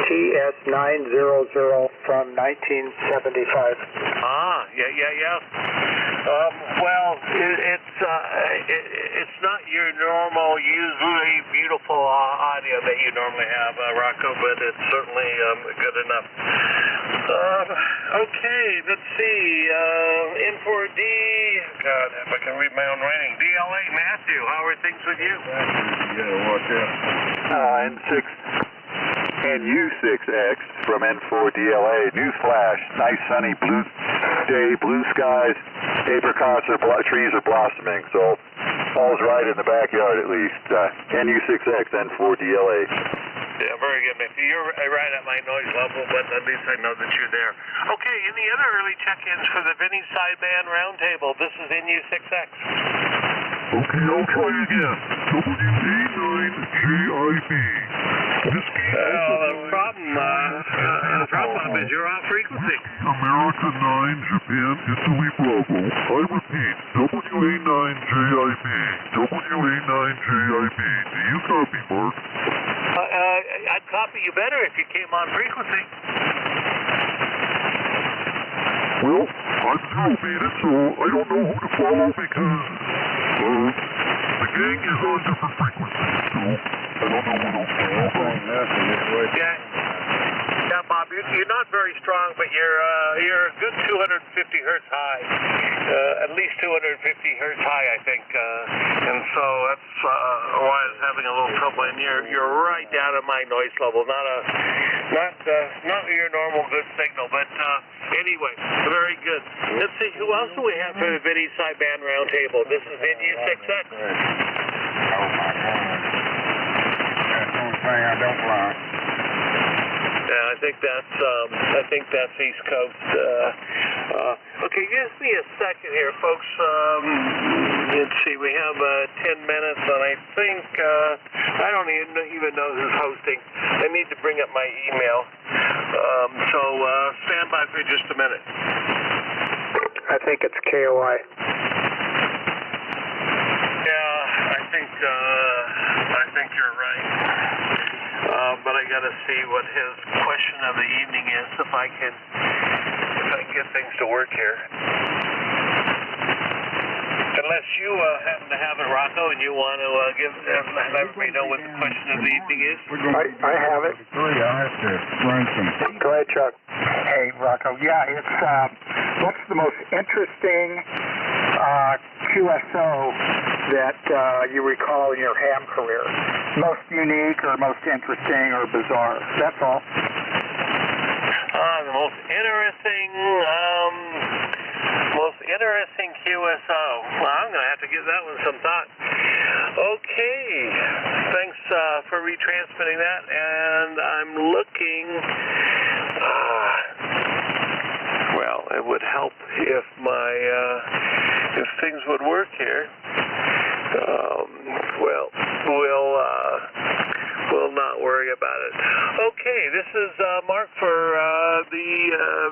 TS900 from 1975. Yeah. It's not your normal, usually beautiful audio that you normally have, Rocco, but it's certainly good enough. Okay, let's see. N4D. God, if I can read my own writing. DLA, Matthew, how are things with you? Yeah, watch out. NU6X from N4DLA. Newsflash. Nice sunny blue day, blue skies. Apricots trees are blossoming, so all's right in the backyard at least. NU6X, N4DLA. Yeah, very good, Matthew. You're right at my noise level, but at least I know that you're there. Okay, any other early check-ins for the Vinny Sideband Roundtable? This is NU6X. Okay, I'll try again. WA9JIB. The problem is you're off frequency. America 9, Japan, Italy, Bravo. I repeat, WA9JIB. WA9JIB. Do you copy, Mark? I'd copy you better if you came on frequency. Well, I'm zero-baited, so I don't know who to follow because the gang is on different frequencies, so I don't know who to follow. Yeah, Bob, you're not very strong, but you're a good 250 hertz high, at least 250 hertz high, I think, and so that's why I was having a little trouble. And you're right down at my noise level, not your normal good signal, but anyway, very good. Let's see, who else do we have for the Vinny Sideband Roundtable? This is NU6X. Oh my God. That's the only thing I don't like. Yeah, I think that's East Coast. Okay, give me a second here, folks. Let's see, we have 10 minutes, and I think I don't even know who's hosting. I need to bring up my email. So stand by for just a minute. I think it's KOI. Yeah, I think you're right. But I got to see what his question of the evening is, if I can get things to work here. Unless you happen to have it, Rocco, and you want to let everybody know what the question of the evening is. I have it. I'll have to run some. Go ahead, Chuck. Hey, Rocco. Yeah, it's what's the most interesting QSO that you recall in your ham career? Most unique or most interesting or bizarre? That's all. The most interesting QSO. Well, I'm going to have to give that one some thought. Okay. Thanks for retransmitting that. And I'm looking. Well, it would help if if things would work here. We'll not worry about it. Okay, this is Mark for the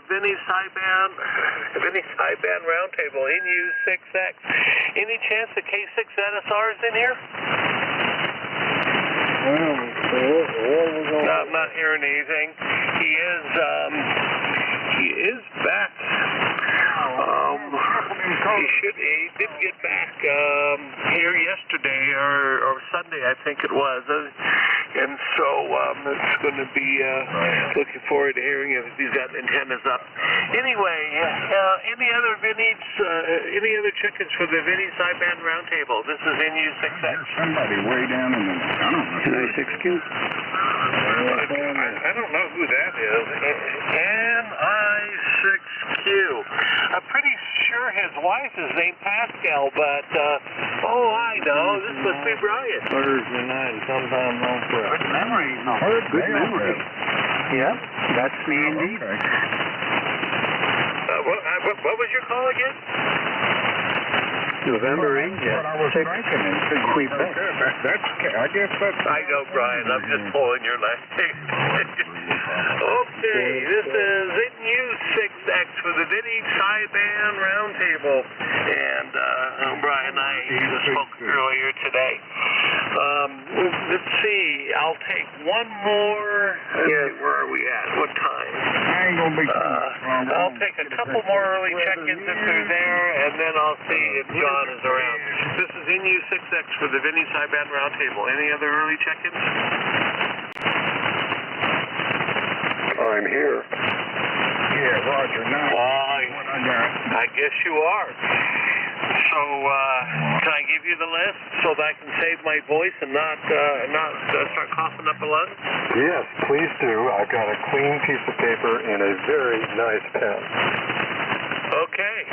Vinny Sideband Roundtable, NU6X. Any chance the K6 NSR is in here? No, I'm not hearing anything. He is back. He did get back here yesterday or Sunday, I think it was, and so it's going to be looking forward to hearing if he's got antennas up. Anyway, any other chickens for the Vinny Sideband Roundtable? This is NU6X. There's somebody way down in the NI6Q. I don't know who that is. NI6Q. I'm pretty sure his wife is named Pascal, but I know. This must be Brian. Thursday night, sometime on Friday. Good memory. Good memory. Yeah, that's me indeed. What was your call again? November 8th, That's what I was thinking. Quebec. I guess that's... I know, Brian. I'm just pulling your leg. Okay, this is NU6X for the Vinny Sideband Roundtable. And Brian and I spoke earlier today. Let's see. I'll take one more. Where are we I'll take a couple more early check-ins if they're there, and then I'll see if John is around. This is NU6X for the Vinny Sideband Roundtable. Any other early check-ins? I'm here. Yeah, Roger. Now, I guess you are. So, can I give you the list so that I can save my voice and not start coughing up a lung? Yes, please do. I've got a clean piece of paper and a very nice pen. Okay.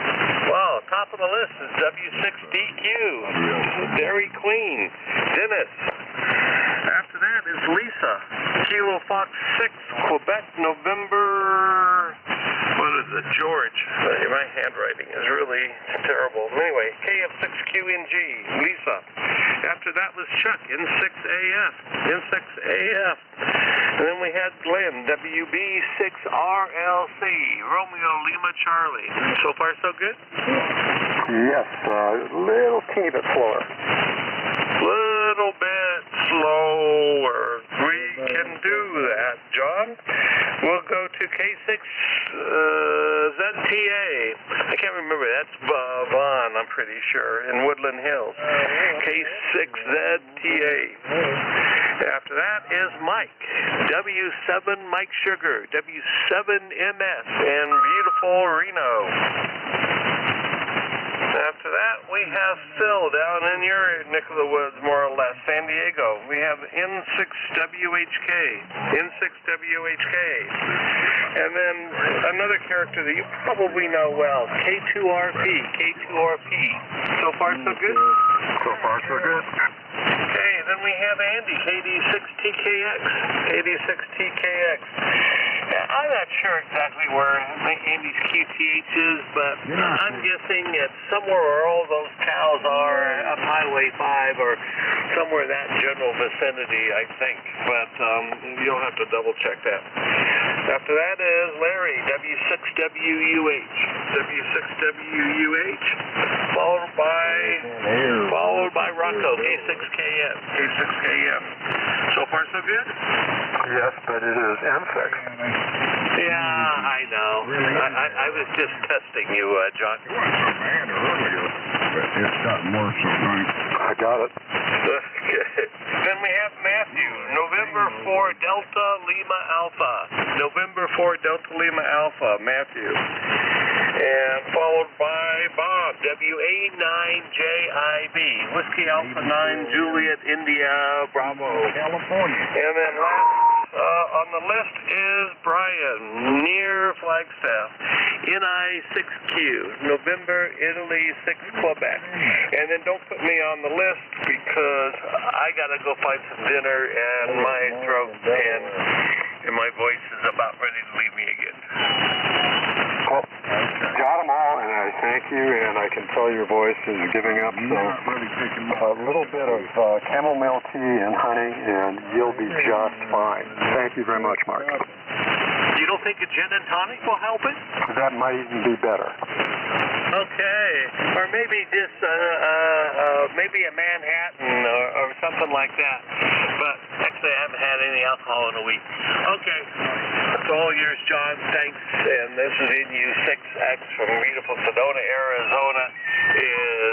Well, top of the list is W6DQ. Very clean. Dennis. After that is Lisa. Kilo Fox 6, Quebec, November... What is it? George. My handwriting is really terrible. Anyway, KF6QNG, Lisa. After that was Chuck, N6AF. And then we had Glenn, WB6RLC, Romeo Lima Charlie. So far, so good? Yes, little teeny bit slower. Little bit slower. We can do that, John. We'll go to K6 ZTA. I can't remember. That's Vaughn, I'm pretty sure, in Woodland Hills. K6 ZTA. After that is Mike. W7 Mike Sugar. W7MS in beautiful Reno. After that, we have Phil down in your neck of the woods, more or less, San Diego. We have N6WHK. And then another character that you probably know well, K2RP. So far, so good? So far, so good. Okay, then we have Andy, KD6TKX. I'm not sure exactly where Andy's QTH is, but I'm guessing it's somewhere where all those cows are, up Highway 5 or somewhere in that general vicinity, I think. But you'll have to double check that. After that is Larry, W6WUH. Followed by Rocco, K6KF. So far, so good? Yes, but it is M6. Yeah, I know. I was just testing you, John. it wasn't so bad earlier, but it's gotten worse, I think. I got it. Okay. Then we have Matthew, November 4 Delta Lima Alpha. November 4 Delta Lima Alpha, Matthew. And followed by Bob, WA9JIB, Whiskey Alpha 9 Juliet India Bravo. California. And then last on the list is Brian, near Flagstaff, NI6Q, November Italy 6 Quebec. And then don't put me on the list because I got to go find some dinner and my throat and my voice is about ready to leave me again. Well, got them all, and I thank you, and I can tell your voice is giving up, so a little bit of chamomile tea and honey, and you'll be just fine. Thank you very much, Mark. You don't think a gin and tonic will help it? That might even be better. Okay, or maybe just maybe a Manhattan or something like that. But actually, I haven't had any alcohol in a week. Okay, that's all yours, John. Thanks. And this is NU6X from beautiful Sedona, Arizona.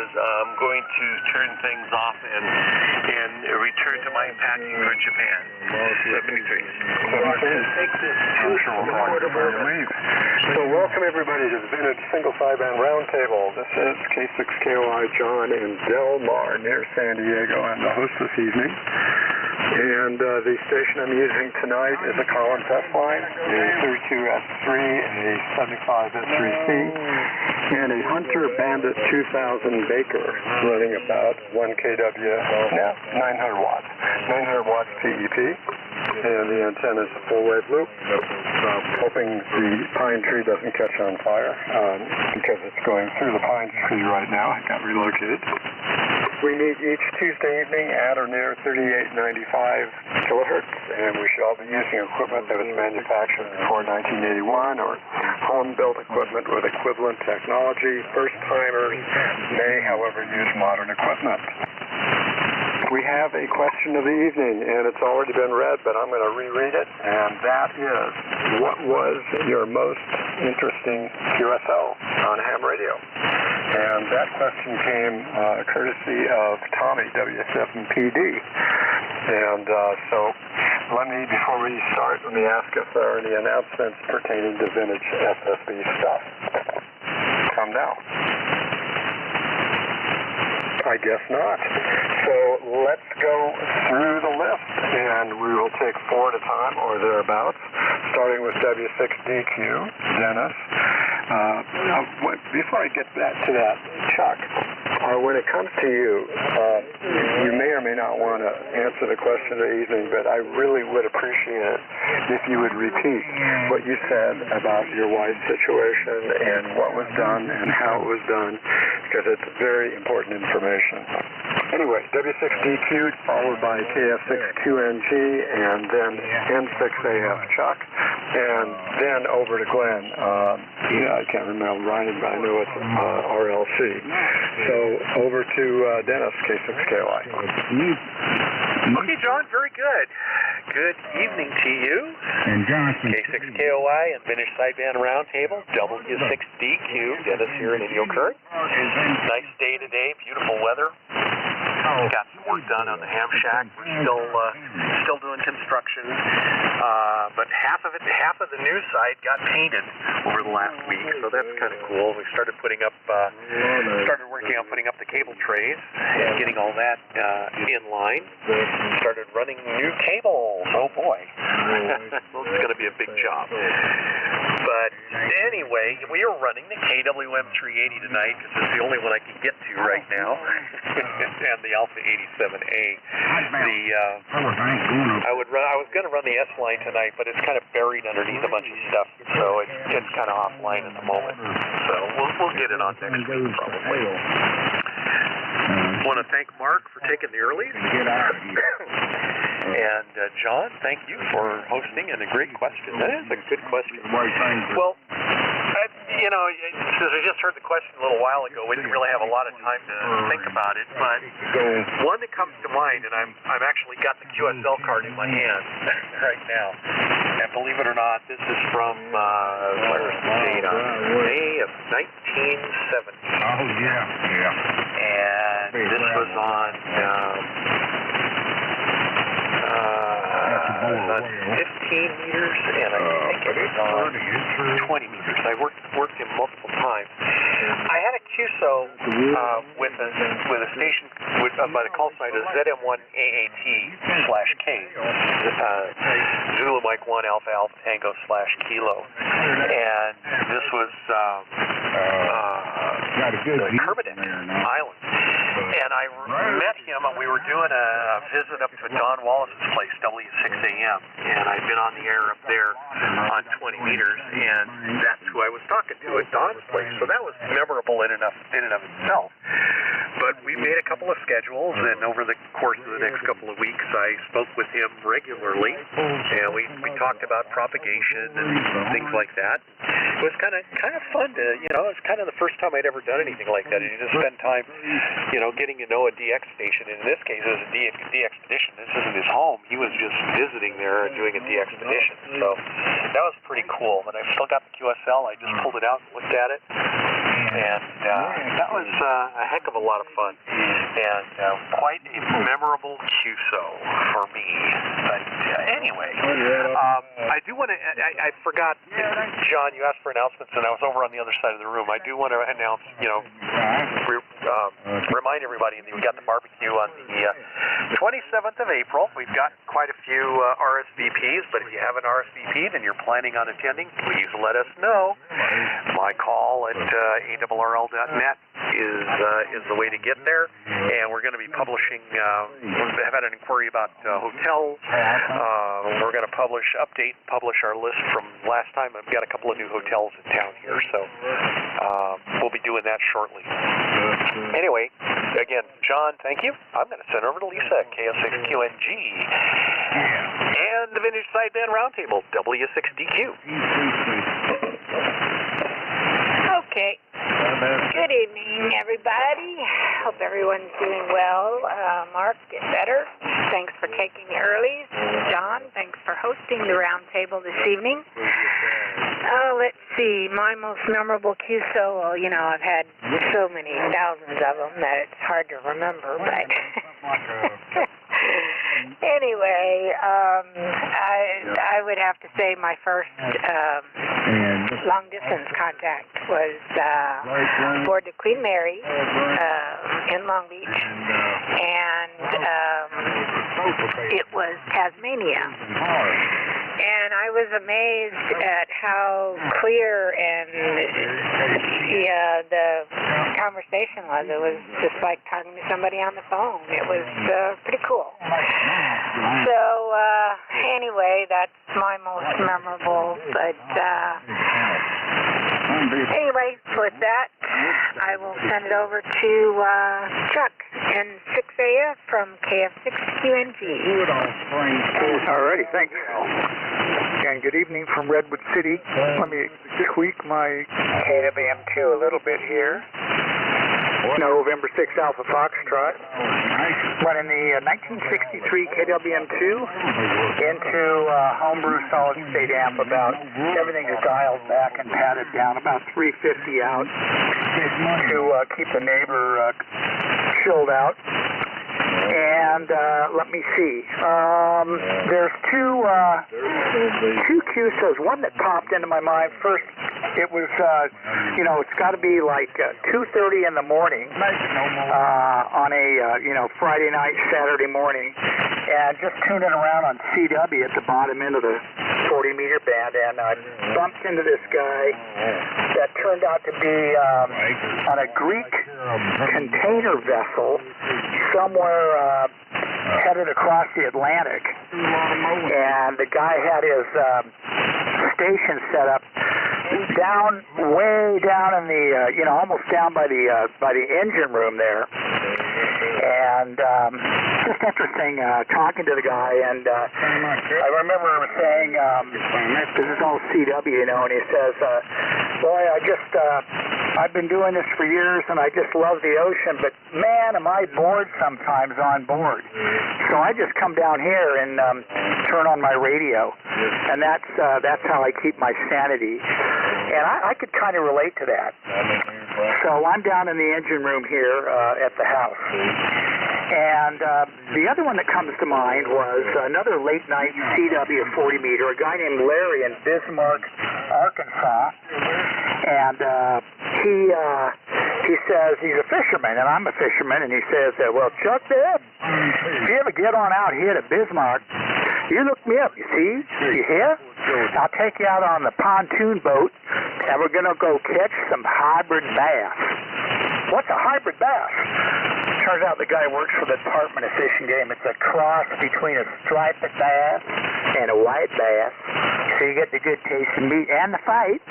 I'm going to turn things off and return to my packing for Japan. 73. I'm sure we'll talk before you leave. So welcome everybody to the Vintage Single Sideband Roundtable. This is K6KOI John in Del Mar near San Diego. I'm the host this evening. And the station I'm using tonight is a Collins S-Line, a 32S3, a 75S3C, and a Hunter Bandit 2000 Baker running about 1 kW, 900 watts. 900 watts PEP. And the antenna is a full-wave loop. Hoping the pine tree doesn't catch on fire because it's going through the pine tree right now. It got relocated. We meet each Tuesday evening at or near 3895 kilohertz, and we should all be using equipment that was manufactured before 1981 or home-built equipment with equivalent technology. First-timers may, however, use modern equipment. We have a question of the evening, and it's already been read, but I'm going to reread it, and that is, what was your most interesting QSO on ham radio? And that question came courtesy of Tommy, W7PD. And so before we start, let me ask if there are any announcements pertaining to vintage SSB stuff. Come now. I guess not. So let's go through the list, and we will take 4 at a time or thereabouts, starting with W6DQ, Dennis. Before I get back to that, Chuck, when it comes to you, you may or may not want to answer the question of the evening, but I really would appreciate it if you would repeat what you said about your wife's situation and what was done and how it was done, because it's very important information. Anyway, W6DQ followed by KF6QNG and then N6AF Chuck, and then over to Glenn. I can't remember Ryan, but I know it's RLC. So over to Dennis, K6KY. Okay, John, very good. Good evening to you. And Johnson. K6KOI and Vintage Sideband Roundtable, W6DQ, Dennis here in Indian Curry. Nice day today, beautiful weather. Got some work done on the ham shack. We're still doing construction, but half of the new side got painted over the last week, so that's kind of cool. We started working on putting up the cable trays and getting all that in line. Started running new cables. Oh boy, it's going to be a big job. But anyway, we are running the KWM 380 tonight because it's the only one I can get to right now, and the Alpha 87A. I was going to run the S line tonight, but it's kind of buried underneath a bunch of stuff, so it's kind of offline at the moment. So we'll get it on next week probably. I want to thank Mark for taking the earlies. And John, thank you for hosting, and a great question. That is a good question. Well, since we just heard the question a little while ago, we didn't really have a lot of time to think about it, but one that comes to mind, and I've actually got the QSL card in my hand right now, and believe it or not, this is from, where's the date on it? May of 1970. Oh, yeah. And this was on 15 meters, and I think it was on 20 meters. I worked him multiple times. I had a QSO with a station by the call sign of ZM1AAT/K, Zulu Mike 1 Alpha Alpha Tango /Kilo, and this was the Kermadec Island. And I met him, and we were doing a visit up to Don Wallace's place, W6AM, and I'd been on the air up there on 20 meters, and that's who I was talking to at Don's place. So that was memorable in and of itself. But we made a couple of schedules, and over the course of the next couple of weeks, I spoke with him regularly, and we talked about propagation and things like that. It was kind of fun to, it was kind of the first time I'd ever done anything like that. And you just spend time, getting to know a DX station. And in this case, it was a DXpedition. This isn't his home. He was just visiting there and doing a DXpedition. So that was pretty cool. But I still got the QSL. I just pulled it out and looked at it. And that was a heck of a lot of fun. And quite a memorable QSO for me. But anyway, I do want to, I forgot, John, you asked for announcements, and I was over on the other side of the room. I do want to announce, remind everybody that we got the barbecue on the 27th of April. We've got quite a few RSVPs, but if you have an RSVP and you're planning on attending, please let us know. My call at ARRL.net is the way to get there, and we're going to be publishing, we have had an inquiry about hotels. We're going to publish our list from last time. I've got a couple of new hotels in town here, so we'll be doing that shortly. Anyway, again, John, thank you. I'm going to send over to Lisa, KF6QNG, and the Vintage Sideband Roundtable, W6DQ. Okay. Good evening, everybody. Hope everyone's doing well. Mark, get better. Thanks for taking the earlies. John, thanks for hosting the roundtable this evening. Let's see. My most memorable QSO, well, you know, I've had so many thousands of them that it's hard to remember, but anyway, I would have to say my first long-distance contact was aboard the Queen Mary in Long Beach, and it was Tasmania. And I was amazed at how clear and the conversation was. It was just like talking to somebody on the phone. It was pretty cool. So anyway, that's my most memorable. But anyway, with that, I will send it over to Chuck in 6AF from KF6QNG. Alrighty, thanks. And good evening from Redwood City. Let me tweak my KWM2 a little bit here. November 6 Alpha Foxtrot. Running the 1963 KWM2 into homebrew solid state amp. About everything is dialed back and patted down, about 350 out to keep the neighbor chilled out. And let me see. There's two QSOs. One that popped into my mind first. It was, it's got to be like 2:30 in the morning on a Friday night, Saturday morning, and just tuning around on CW at the bottom end of the 40-meter band, and I bumped into this guy that turned out to be on a Greek container vessel somewhere headed across the Atlantic, and the guy had his station set up way down in the almost down by the engine room there, and just interesting talking to the guy. And I remember saying, this is all CW, and he says, boy, I've been doing this for years, and I just love the ocean, but man, am I bored sometimes on board. So I just come down here and turn on my radio, and that's how I keep my sanity. And I could kind of relate to that. So I'm down in the engine room here at the house. And the other one that comes to mind was another late-night CW 40-meter, a guy named Larry in Bismarck, Arkansas. And he says he's a fisherman, and I'm a fisherman, and he says, well, Chuck, Dad, if you ever get on out here to Bismarck, you look me up, you see? You hear? I'll take you out on the pontoon boat, and we're going to go catch some hybrid bass. What's a hybrid bass? Turns out the guy works for the Department of Fish and Game. It's a cross between a striped bass and a white bass. So you get the good taste of meat and the fight.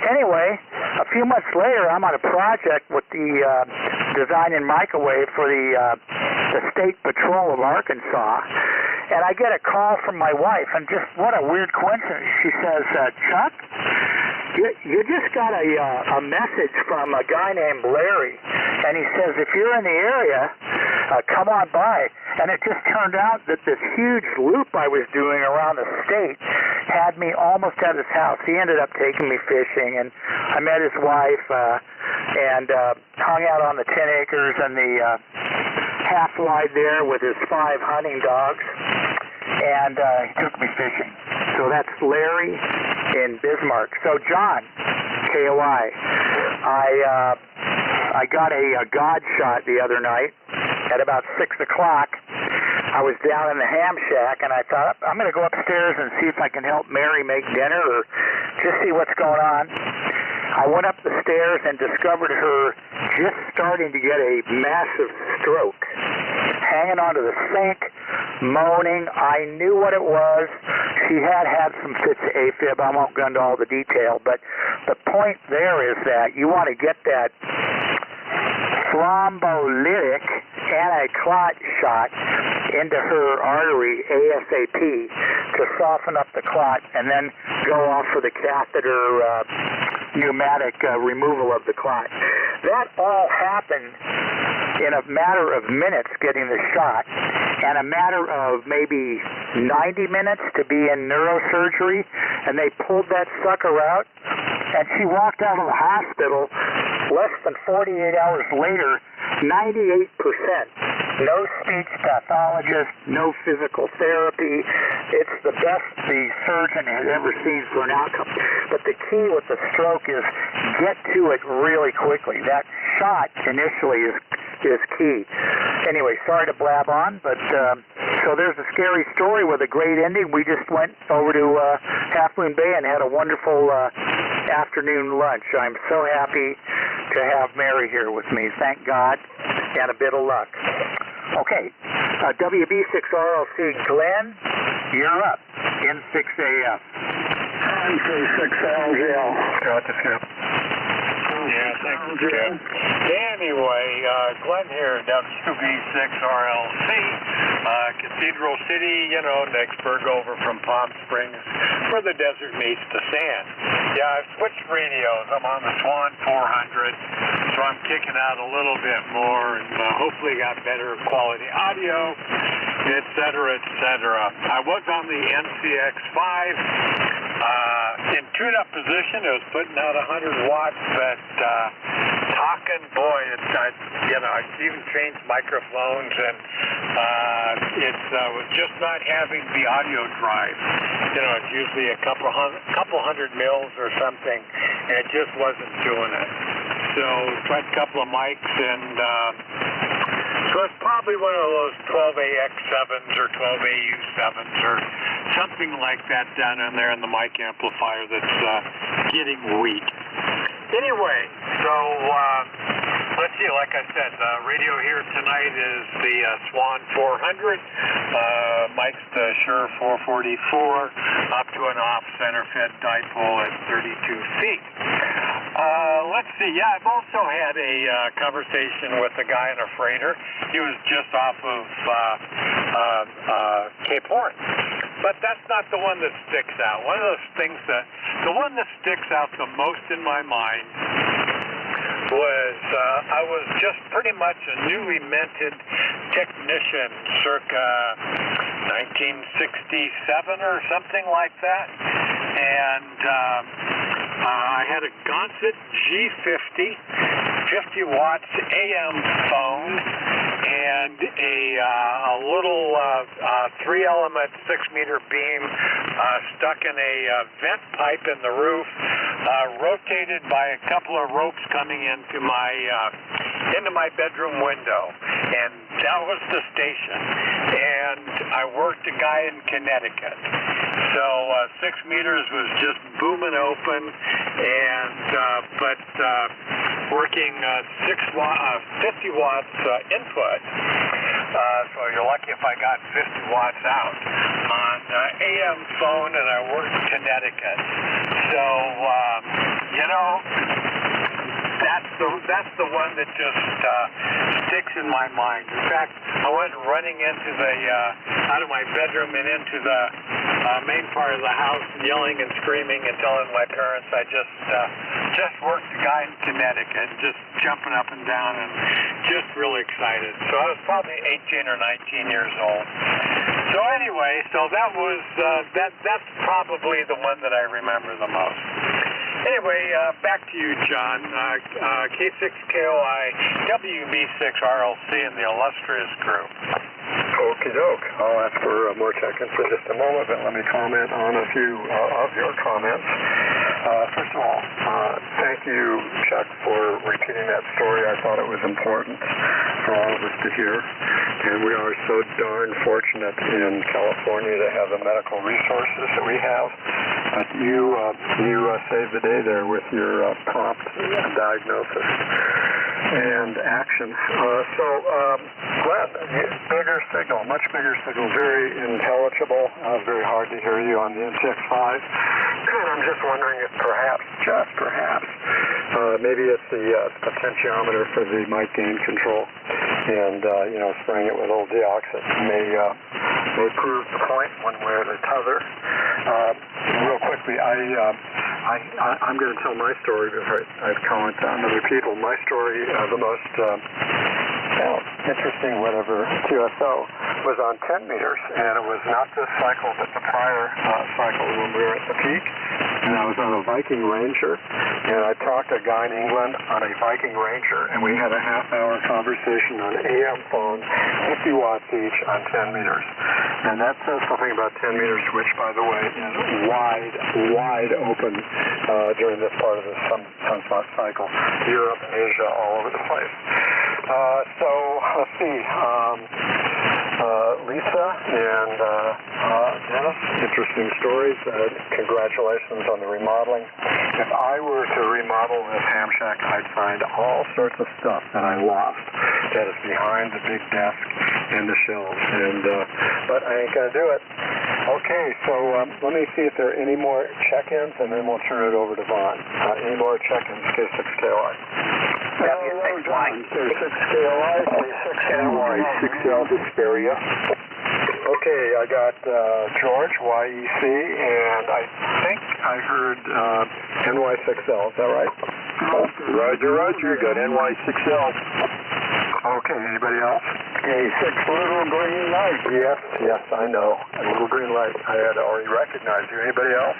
Anyway, a few months later, I'm on a project with the design and microwave for the State Patrol of Arkansas. And I get a call from my wife, and just what a weird coincidence. She says, Chuck, you just got a message from a guy named Larry, and he says, if you're in the area, come on by. And it just turned out that this huge loop I was doing around the state had me almost at his house. He ended up taking me fishing, and I met his wife and hung out on the 10 acres and the half-wide there with his 5 hunting dogs, and he took me fishing. So that's Larry in Bismarck. So John, KOI, I got a God shot the other night at about 6 o'clock. I was down in the ham shack, and I thought, I'm going to go upstairs and see if I can help Mary make dinner or just see what's going on. I went up the stairs and discovered her just starting to get a massive stroke, hanging onto the sink, moaning. I knew what it was. She had some fits of AFib. I won't go into all the detail, but the point there is that you want to get that thrombolytic anti-clot shot into her artery ASAP to soften up the clot and then go off for the catheter pneumatic removal of the clot. That all happened in a matter of minutes, getting the shot, and a matter of maybe 90 minutes to be in neurosurgery, and they pulled that sucker out, and she walked out of the hospital less than 48 hours later, 98%. No speech pathologist, no physical therapy. It's the best the surgeon has ever seen for an outcome. But the key with the stroke is get to it really quickly. That shot initially is key. Anyway, sorry to blab on, but so there's a scary story with a great ending. We just went over to Half Moon Bay and had a wonderful afternoon lunch. I'm so happy to have Mary here with me. Thank God, and a bit of luck. Okay, WB6RLC Glenn, you're up in 6AF. N6LGL. Gotcha, Skip. Yeah, thanks, Skip. Anyway, Glenn here, WB6RLC, Cathedral City, Nexburg over from Palm Springs, where the desert meets the sand. Yeah, I've switched radios. I'm on the Swan 400, so I'm kicking out a little bit more and hopefully got better quality audio, et cetera, et cetera. I was on the NCX5. In tune-up position, it was putting out 100 watts, but talking, boy, I even changed microphones, and it was just not having the audio drive. It's usually a couple hundred mils or something, and it just wasn't doing it. So tried a couple of mics, and so it's probably one of those 12AX7s or 12AU7s or something like that down in there in the mic amplifier that's getting weak. Anyway, so let's see, like I said, the radio here tonight is the Swan 400. Mike's the Shure 444 up to an off-center fed dipole at 32 feet. Let's see, yeah, I've also had a conversation with a guy in a freighter. He was just off of Cape Horn. But that's not the one that sticks out. One of those things the one that sticks out the most in my mind was I was just pretty much a newly minted technician circa 1967 or something like that. And I had a Gonset G50, 50 watts AM phone, and a little 3-element 6-meter beam stuck in a vent pipe in the roof, rotated by a couple of ropes coming into my bedroom window, and that was the station. And I worked a guy in Connecticut, so 6 meters was just booming open, and but working 50 watts input. So you're lucky if I got 50 watts out on AM phone, and I worked in Connecticut. So that's the one that just sticks in my mind. In fact, I went running into out of my bedroom and into the main part of the house, yelling and screaming and telling my parents I just worked a guy in Connecticut, just jumping up and down and just really excited. So I was probably 18 or 19 years old. So anyway, that was that's probably the one that I remember the most. Anyway, back to you, John. K6KOI, WB6RLC, and the illustrious crew. Okie doke. I'll ask for more check-in for just a moment, but let me comment on a few of your comments. First of all, thank you, Chuck, for repeating that story. I thought it was important for all of us to hear. And we are so darn fortunate in California to have the medical resources that we have. But you saved the day there with your prompt diagnosis. and action. Glenn, bigger signal, much bigger signal, very intelligible, very hard to hear you on the NTX5. And I'm just wondering if perhaps, just perhaps, maybe it's the potentiometer for the mic gain control, and spraying it with old deoxit may prove the point one way or the other. Real quickly, I'm going to tell my story before I comment on other people. My story, the most interesting, whatever, QSO was on 10 meters, and it was not this cycle, but the prior cycle when we were at the peak. And I was on a Viking Ranger, and I talked to a guy in England on a Viking Ranger, and we had a half-hour conversation on AM phone, 50 watts each on 10 meters. And that says something about 10 meters, which, by the way, is wide open during this part of the sunspot cycle. Europe, Asia, all over the place. So let's see. Lisa and Dennis, interesting stories. Congratulations on the remodeling. If I were to remodel this ham shack, I'd find all sorts of stuff that I lost that is behind the big desk and the shelves. But I ain't gonna do it. Okay, so let me see if there are any more check-ins, and then we'll turn it over to Vaughn. Any more check-ins? K6KLI. W6Y. K6KLI, K6KLI, 6L Hesperia. Okay, I got George, YEC, and I think I heard NY6L. Is that right? Roger, you got NY6L. Okay, anybody else? K6 little green light. Yes, I know. A little green light. I had already recognized you. Anybody else?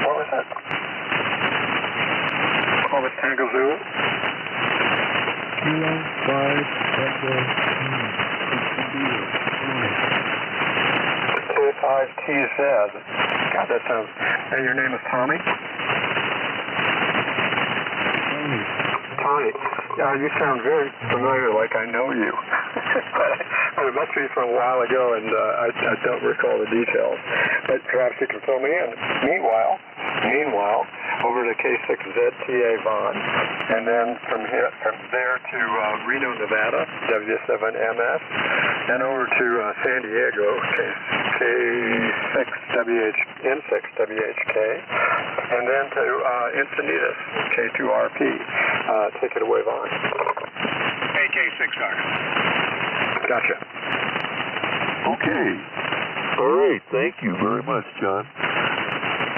What was that? What was Tango Zulu? K5TZ. God, that sounds... And your name is Tommy? Tommy. You sound very familiar, like I know you. But it must be from a while ago, and I don't recall the details. But perhaps you can fill me in. Meanwhile, over to K6ZTA Vaughn, and then from there to Reno, Nevada, W7MS, and over to San Diego, N6WHK, and then to Encinitas, K2RP. Take it away, Vaughn. AK6R. Gotcha. Okay. All right. Thank you very much, John.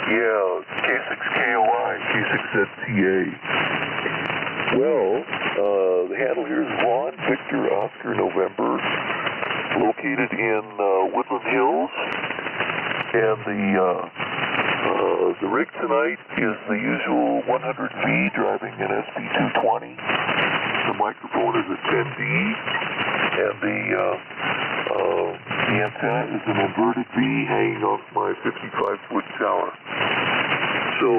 Yeah, K6KOI, K6ZTA. Well, the handle here is Vaughn, Victor, Oscar, November, located in Woodland Hills, and the rig tonight is the usual 100V driving an SB220. The microphone is a 10D, and the antenna is an inverted V hanging off my 55-foot tower. So,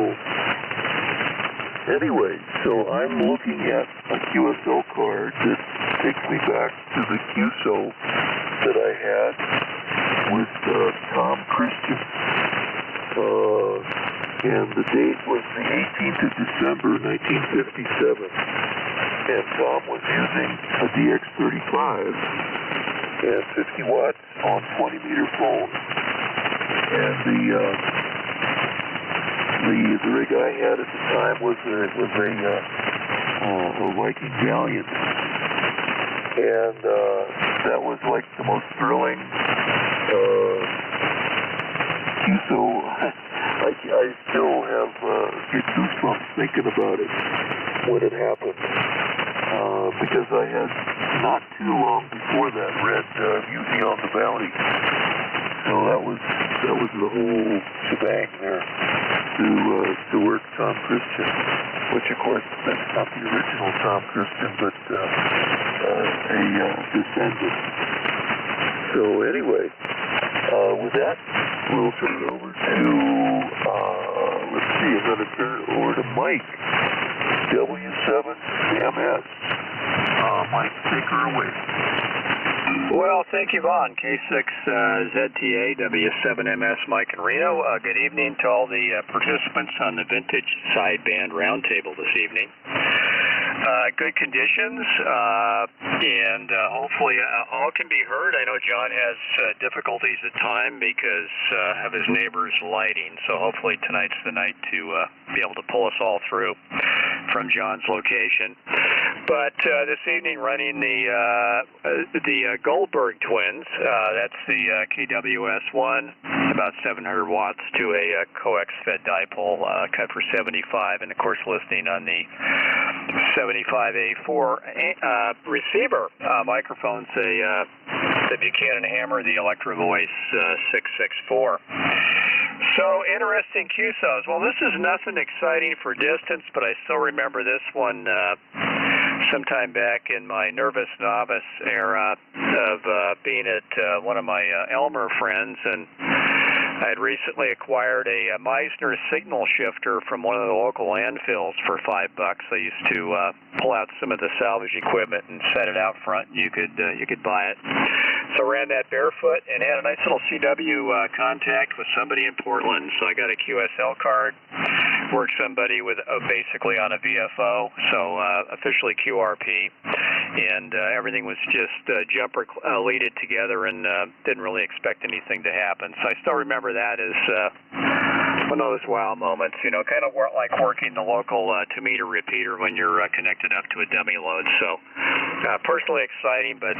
anyway, I'm looking at a QSO card that takes me back to the QSO that I had with Tom Christian. And the date was the 18th of December, 1957. And Tom was using a DX35 and 50 watts on 20-meter phone. And the rig I had at the time was a Viking Valiant. And that was like the most thrilling QSO. I still have get goosebumps thinking about it when it happened. Because I had not too long before that read Beauty on the Bounty. So that was the whole shebang there to work Tom Christian, which of course that's not the original Tom Christian, but a descendant. So anyway, with that, we'll turn it over to let's see, I'm going to turn it over to Mike, W7MS. Mike, take her away. Well, thank you, Vaughn. K6ZTA, W7MS, Mike and Reno. Good evening to all the participants on the Vintage Sideband Roundtable this evening. Good conditions, and hopefully all can be heard. I know John has difficulties at time because of his neighbor's lighting, so hopefully tonight's the night to be able to pull us all through from John's location. But this evening running the Goldberg twins, that's the KWS-1, about 700 watts to a coax fed dipole cut for 75, and of course listening on the 75A4 receiver microphones, the Buchanan Hammer, the Electro Voice 664. So interesting QSOs. Well, this is nothing exciting for distance, but I still remember this one sometime back in my nervous novice era of being at one of my Elmer friends, and I had recently acquired a Meissner signal shifter from one of the local landfills for $5. I used to pull out some of the salvage equipment and set it out front, and you could buy it. So I ran that barefoot and had a nice little CW contact with somebody in Portland. So I got a QSL card, worked somebody with basically on a VFO, so officially QRP, and everything was just jumper leaded together, and didn't really expect anything to happen. So I still remember that as one of those wow moments, you know, kind of like working the local 2-meter repeater when you're connected up to a dummy load. So personally exciting, but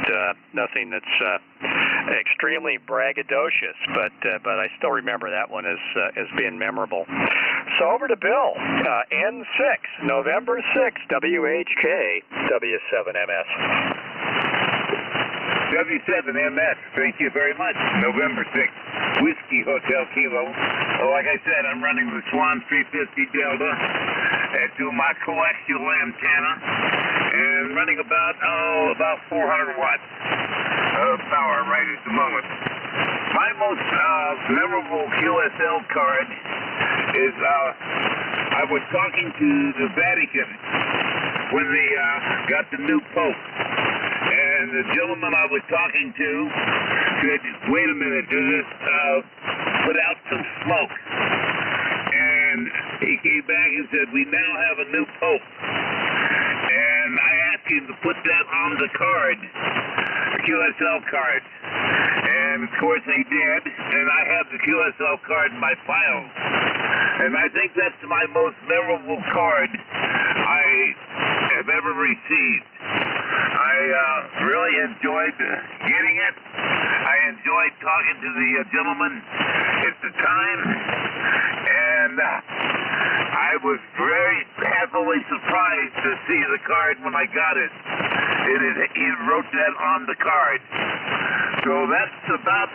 nothing that's extremely braggadocious, but I still remember that one as being memorable. So over to Bill, N6, November 6th, WHK, W7MS. W7MS, thank you very much. November 6th, Whiskey Hotel Kilo. Oh, like I said, I'm running the Swan 350 Delta to my coaxial antenna and running about 400 watts of power right at the moment. My most memorable QSL card is I was talking to the Vatican when they got the new Pope. And the gentleman I was talking to said, wait a minute, does this put out some smoke? And he came back and said, we now have a new Pope. And I asked him to put that on the card, the QSL card. And of course they did, and I have the QSL card in my file. And I think that's my most memorable card I have ever received. I really enjoyed getting it. I enjoyed talking to the gentleman at the time, and I was very happily surprised to see the card when I got it. He wrote that on the card. So that's about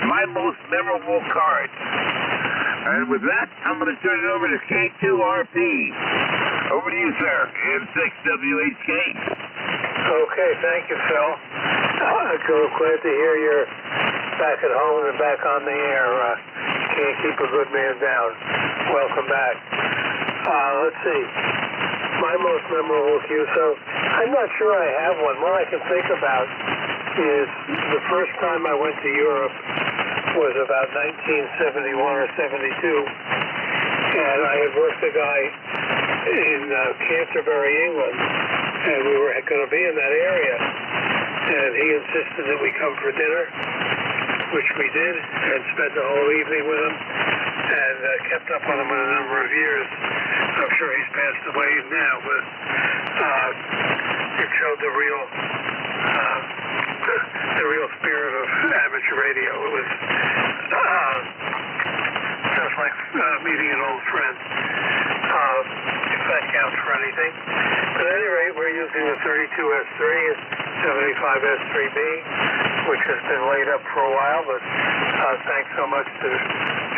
my most memorable card. And with that, I'm going to turn it over to K2RP. Over to you, sir. N6WHK. Okay, thank you, Phil. Glad to hear you're back at home and back on the air. Can't keep a good man down. Welcome back. Let's see. My most memorable QSO. I'm not sure I have one. One I can think about is the first time I went to Europe was about 1971 or 72, and I had worked a guy in Canterbury, England, and we were going to be in that area, and he insisted that we come for dinner, which we did, and spent the whole evening with him, and kept up with him in a number of years. I'm sure he's passed away now, but it showed the real spirit of amateur radio. It was just like meeting an old friend, if that counts for anything. But at any rate, we're using the 32S3 and 75S3B, which has been laid up for a while, but thanks so much to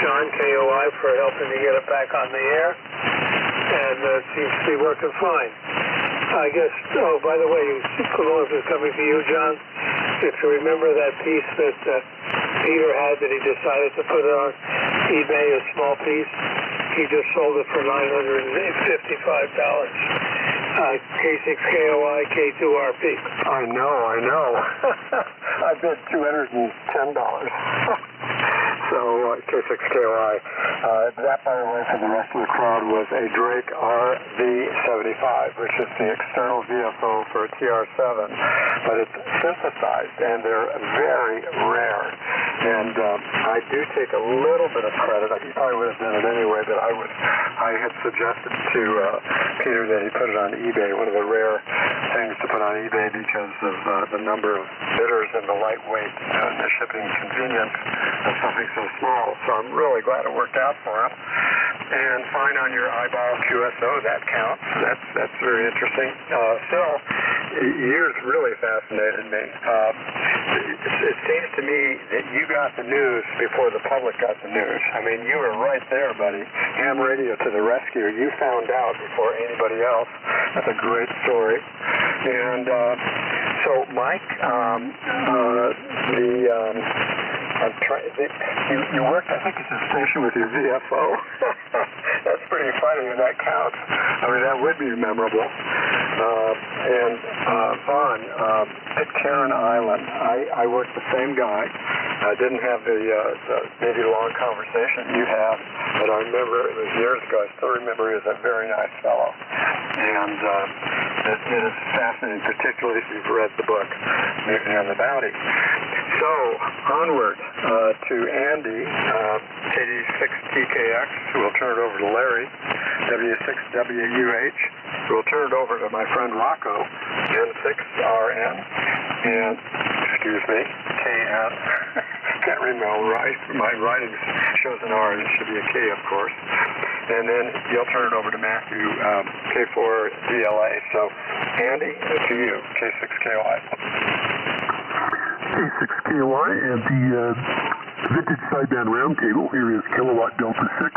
John, KOI, for helping to get it back on the air, and it seems to be working fine. I guess, oh, by the way, Cologne is coming to you, John. If you remember that piece that Peter had that he decided to put on eBay, a small piece, he just sold it for $955. K6KOI, K2RP. I know. I bid $210. So K6KOI. That, by the way, for the rest of the crowd, was a Drake RV75, which is the external VFO for a TR7, but it's synthesized, and they're very rare. And I do take a little bit of credit. He probably would have done it anyway, but I had suggested to Peter that he put it on eBay, one of the rare things to put on eBay because of the number of bidders and the lightweight and the shipping convenience of something so small. So I'm really glad it worked out for him. And fine on your eyeball QSO, that counts. That's very interesting. Phil, yours really fascinated me. It seems to me that you got the news before the public got the news. I mean, you were right there, buddy. Ham radio to the rescue. You found out before anybody else. That's a great story. And so, Mike, you worked, I think, at the station with your VFO. That's pretty funny, and that counts. I mean, that would be memorable. And Vaughn, Pitcairn Island, I worked the same guy. I didn't have the maybe long conversation you have, but I remember it was years ago. I still remember he was a very nice fellow. And it is fascinating, particularly if you've read the book, Mutiny on the Bounty. So, onward to Andy, KD6TKX, who will turn it over to Larry, W6WUH, who will turn it over to my friend Rocco, N6RN, and, excuse me, KN. Can't read my writing shows an R, and it should be a K, of course. And then you'll turn it over to Matthew, K4DLA. So, Andy, to you, K6KOI. K6KOI and the Vintage Sideband Roundtable. Here is Kilowatt Delta 6,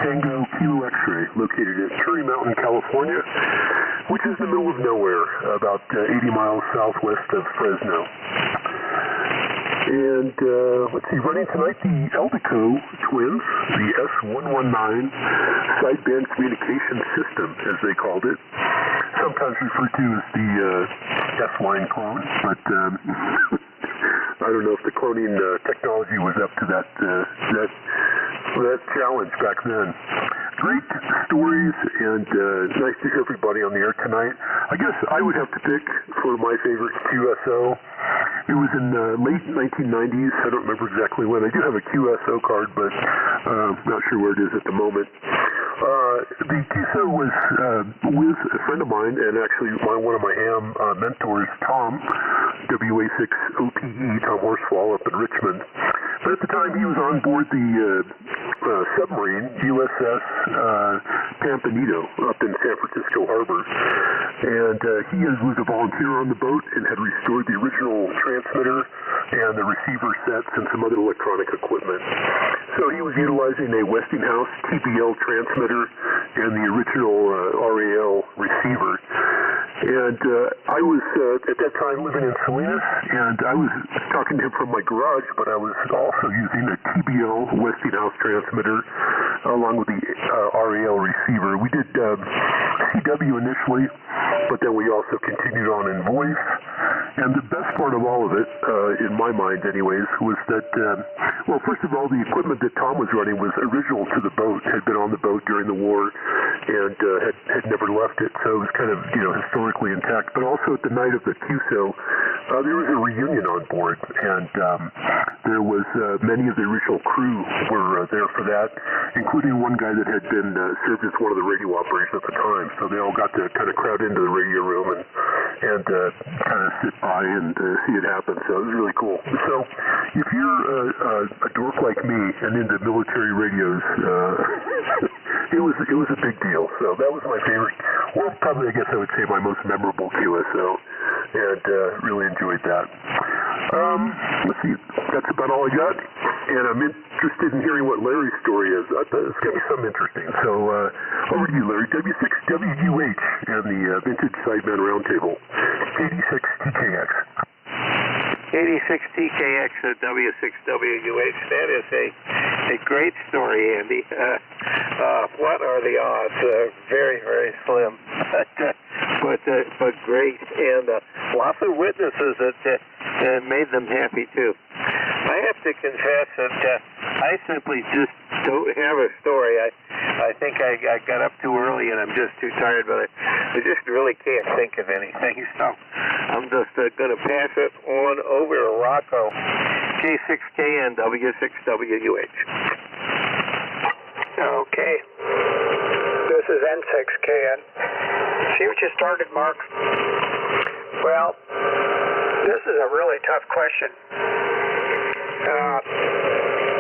Tango Kilo X-Ray, located at Curry Mountain, California, which is in the middle of nowhere, about 80 miles southwest of Fresno. And let's see, running tonight the Eldeco twins, the S119 Sideband Communication System, as they called it, sometimes referred to as the S-Line clone, but I don't know if the cloning technology was up to that challenge back then. Great stories, and nice to hear everybody on the air tonight. I guess I would have to pick for my favorite QSO. It was in late 1990s. I don't remember exactly when. I do have a QSO card, but not sure where it is at the moment. The QSO was with a friend of mine, and actually one of my ham mentors, Tom, WA6OPE, Tom Horsfall, up in Richmond. But at the time, he was on board the submarine, USS Pampanito, up in San Francisco Harbor. And he was a volunteer on the boat and had restored the original transmitter and the receiver sets and some other electronic equipment. So he was utilizing a Westinghouse TBL transmitter and the original RAL receiver. And I was, at that time, living in Salinas, and I was talking to him from my garage, but I was also using a TBL Westinghouse transmitter along with the RAL receiver. We did CW initially, but then we also continued on in voice. And the best part of all of it, in my mind anyways, was that, well, first of all, the equipment that Tom was running was original to the boat, had been on the boat during the war, and had never left it, so it was kind of, historically intact. But also at the night of the QSO, there was a reunion on board, and there was many of the original crew were there for that, including one guy that had been served as one of the radio operators at the time. So they all got to kind of crowd into the radio room and kind of sit by and see it happen. So it was really cool. So if you're a dork like me and into military radios, it was a big deal. So that was my favorite. Well, probably I guess I would say my most memorable QSO, and really enjoyed that. Let's see, that's about all I got, and I'm interested in hearing what Larry's story is. It's going to be something interesting. So over to you, Larry. W6WUH and the Vintage Sideband Roundtable. 86TKX. 86TKX at W6WUH. That is a great story, Andy. What are the odds? Very, very slim. but great, and lots of witnesses that made them happy too. I have to confess that I simply just don't have a story. I think I got up too early and I'm just too tired, but I just really can't think of anything. So I'm just going to pass it on over to Rocco, K6KN, W6WUH. Okay. This is N6KN. See what you started, Mark? Well, this is a really tough question.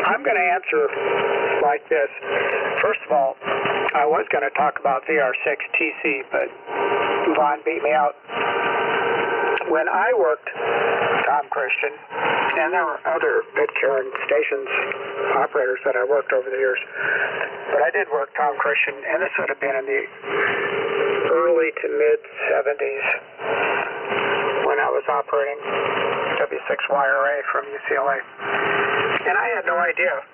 I'm going to answer like this. First of all, I was going to talk about VR6TC, but Vaughn beat me out. When I worked Tom Christian, and there were other Pitcairn stations operators that I worked over the years, but I did work Tom Christian, and this would have been in the early to mid 70s when I was operating W6YRA from UCLA. And I had no idea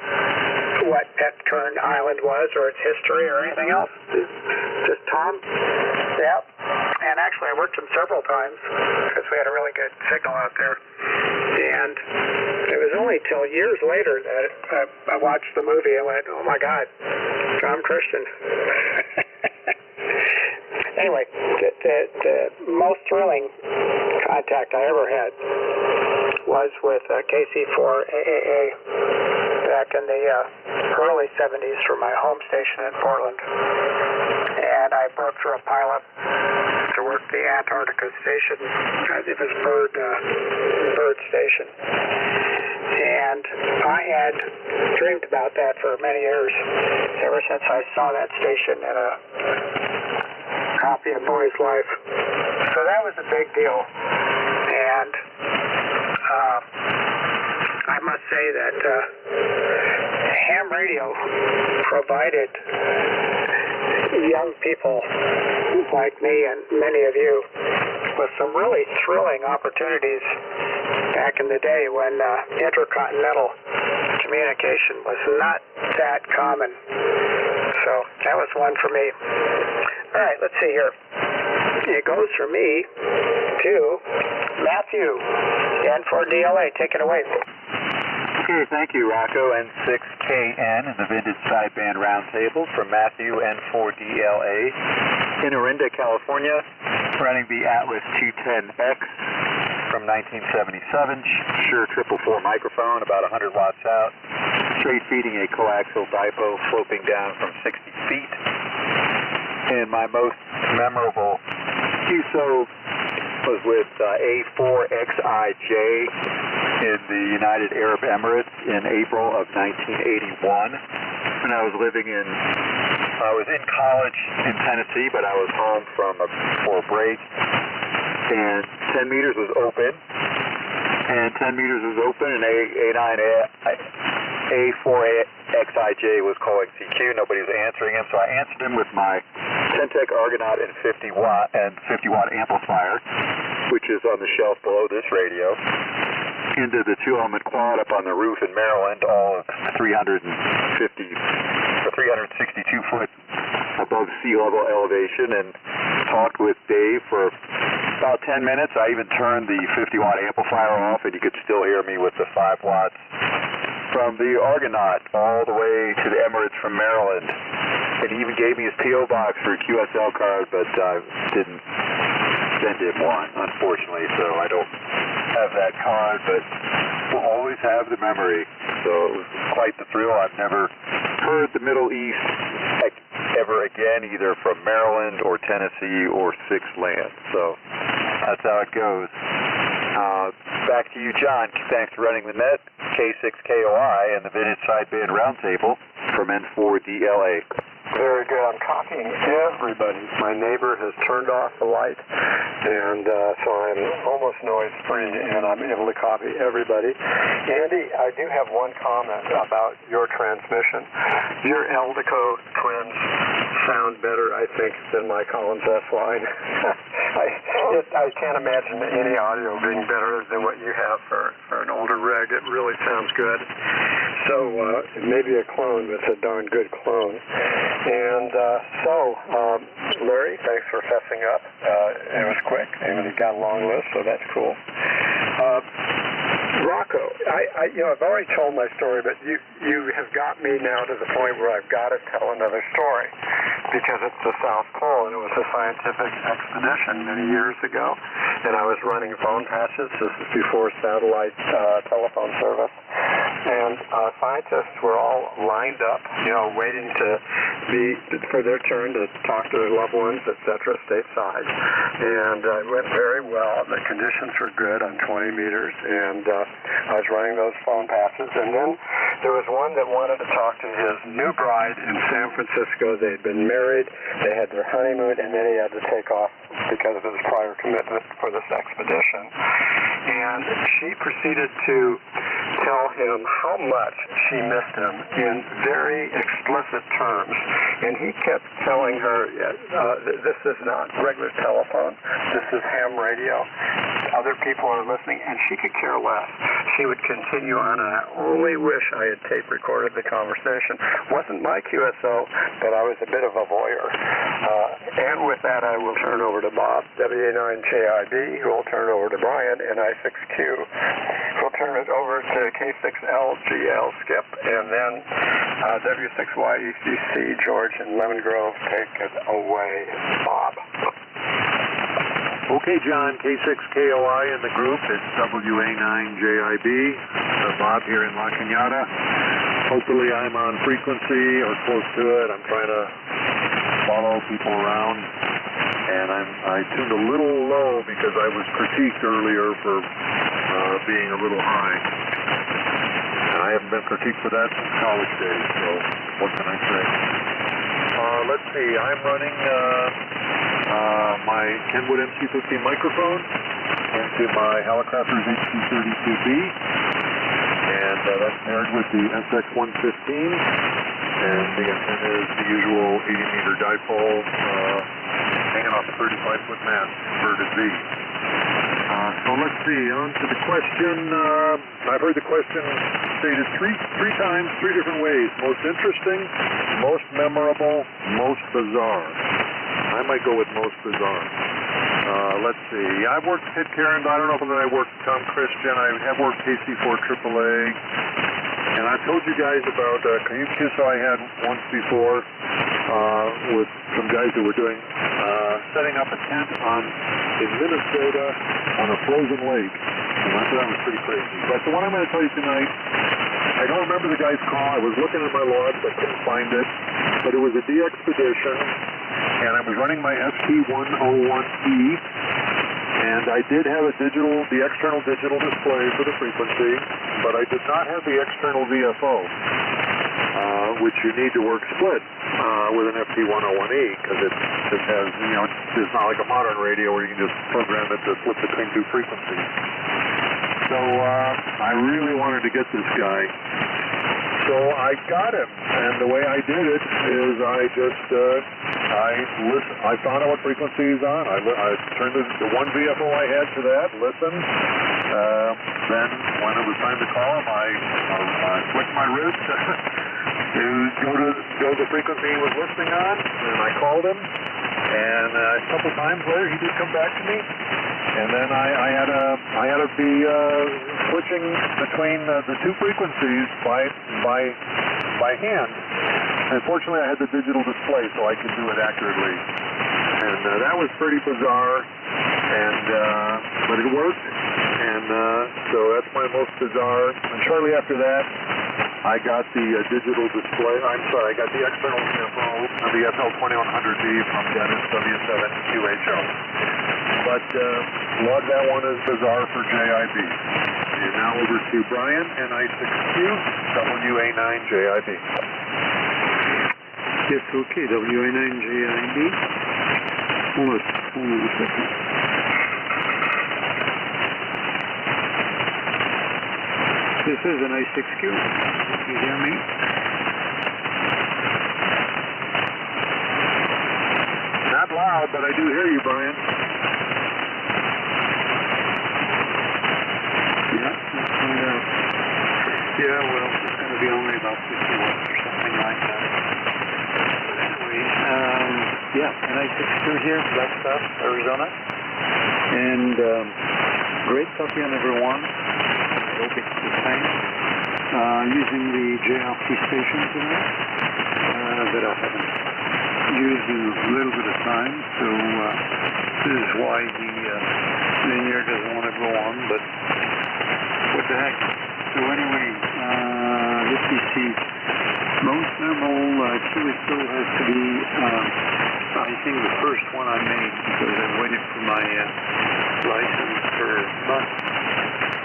what Pitcairn Island was or its history or anything else. Just Tom. Yep. And actually I worked him several times because we had a really good signal out there. And it was only till years later that I watched the movie and went, oh my God, Tom Christian. Anyway, the most thrilling contact I ever had was with KC4AAA back in the early 70s from my home station in Portland. And I broke through a pilot to work the Antarctica station. It was bird station. And I had dreamed about that for many years, ever since I saw that station in a copy of Boy's Life. So that was a big deal. And I must say that ham radio provided young people like me and many of you with some really thrilling opportunities back in the day when intercontinental communication was not that common. So that was one for me. All right, let's see here. It goes from me to Matthew, N4DLA. Take it away. Okay, thank you, Rocco. N6KN in the Vintage Sideband Roundtable from Matthew, N4DLA, in Orinda, California, running the Atlas 210X from 1977. Shure 444 microphone, about 100 watts out. Straight feeding a coaxial dipo sloping down from 60 feet. And my most memorable QSO was with A4XIJ in the United Arab Emirates in April of 1981. And I was in college in Tennessee, but I was home for a break. And 10 meters was open. And A4XIJ was calling CQ. Nobody was answering him, so I answered him with my Centec Argonaut and 50 watt amplifier, which is on the shelf below this radio, into the 2-element quad up on the roof in Maryland, all of 362 foot above sea level elevation, and talked with Dave for about 10 minutes. I even turned the 50 watt amplifier off, and you could still hear me with the 5 watts from the Argonaut all the way to the Emirates from Maryland. And he even gave me his P.O. box for a QSL card, but I didn't send him one, unfortunately, so I don't have that card, but we'll always have the memory. So it was quite the thrill. I've never heard the Middle East ever again, either from Maryland or Tennessee or Sixth Land. So that's how it goes. Back to you, John. Thanks for running the net. K6KOI and the Vintage Sideband Roundtable from N4DLA. Very good. I'm copying everybody. My neighbor has turned off the light, and so I'm almost noise-free, and I'm able to copy everybody. Andy, I do have one comment about your transmission. Your Eldeco twins sound better, I think, than my Collins S line. I can't imagine any audio being better than what you have for an older rig. It really sounds good. So maybe a clone, but it's a darn good clone. And Larry, thanks for fessing up. It was quick, and you got a long list, so that's cool. Rocco, I've already told my story, but you have got me now to the point where I've got to tell another story because it's the South Pole, and it was a scientific expedition many years ago, and I was running phone patches. This is before satellite telephone service, and scientists were all lined up, waiting for their turn to talk to their loved ones, etc., stateside, and it went very well. The conditions were good on 20 meters, and I was running those phone passes, and then there was one that wanted to talk to his new bride in San Francisco. They had been married, they had their honeymoon, and then he had to take off because of his prior commitment for this expedition. And she proceeded to tell him how much she missed him in very explicit terms. And he kept telling her, this is not regular telephone, this is ham radio. Other people are listening, and she could care less. She would continue on, and I only wish I had tape recorded the conversation. Wasn't my QSO, but I was a bit of a voyeur. And with that, I will turn over to Bob, WA9JIB, who will turn over to Brian, NI6Q. We'll turn it over to K6LGL, Skip, and then W6YECC, George, and Lemon Grove. Take it away, Bob. Okay, John, K6KOI in the group. It's WA9JIB. Bob here in La Cañada. Hopefully I'm on frequency or close to it. I'm trying to follow people around. And I tuned a little low because I was critiqued earlier for being a little high. And I haven't been critiqued for that since college days, so what can I say? Let's see, I'm running my Kenwood MC50 microphone into my Helicopters HC32B, and that's paired with the SX115, and the antenna is the usual 80-meter dipole hanging off a 35-foot mast, inverted V. So let's see, on to the question. I've heard the question stated three times, three different ways. Most interesting, most memorable, most bizarre. I might go with most bizarre. Let's see. I've worked Hit Karen, but I don't know whether I worked Tom Christian. I have worked KC4 AAA. And I've told you guys about a QSO I had once before with some guys that were doing setting up a tent in Minnesota on a frozen lake. And I thought that was pretty crazy. But the one I'm going to tell you tonight, I don't remember the guy's call. I was looking at my logs, I couldn't find it. But it was a D-Expedition, and I was running my ST101E, and I did have the external digital display for the frequency, but I did not have the external VFO, which you need to work split with an FT101E, because it has, it's not like a modern radio where you can just program it to flip between two frequencies. So I really wanted to get this guy. So I got him, and the way I did it is I just, I found out what frequency he's on. I turned the one VFO I had to that, listened. Then when it was time to call him, I flicked my wrist to go to the frequency he was listening on, and I called him. And a couple times later, he did come back to me. And then I had to be switching between the two frequencies by hand. And fortunately, I had the digital display, so I could do it accurately. And that was pretty bizarre, but it worked. And so that's my most bizarre. And shortly after that, I got the digital display. I got the external VFO on the FL2100B from Dennis W7QHO. But log that one as bizarre for JIB. And now over to Brian, NI6Q, WA9JIB. Yes, okay, WA9JIB. Hold on a second. This is an I6Q. You hear me? Not loud, but I do hear you, Brian. Yeah, let's find out. Yeah, well, it's going to be on 50 watts or something like that. But anyway, yeah, NI62 here, Flagstaff, Arizona. And great copy on everyone. I hope it's the same. Using the JRP station tonight that I haven't used in a little bit of time, so this is why the linear doesn't want to go on, but what the heck. So anyway, let me see. Most normal QSO has to be, I think, the first one I made because I waited for my license for months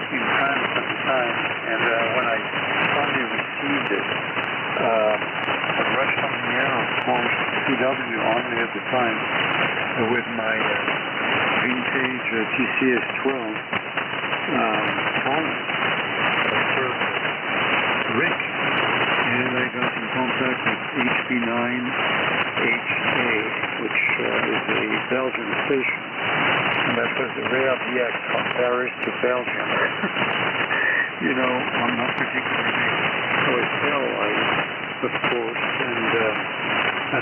in France at the time, and when I finally received it, I rushed on the air, of course, CW only at the time, with my vintage TCS 12 phone. Rick, and I got in contact with HB9HA, which is a Belgian station, and that was the rare DX from Paris to Belgium. You know, I'm not particularly OSL, of course, and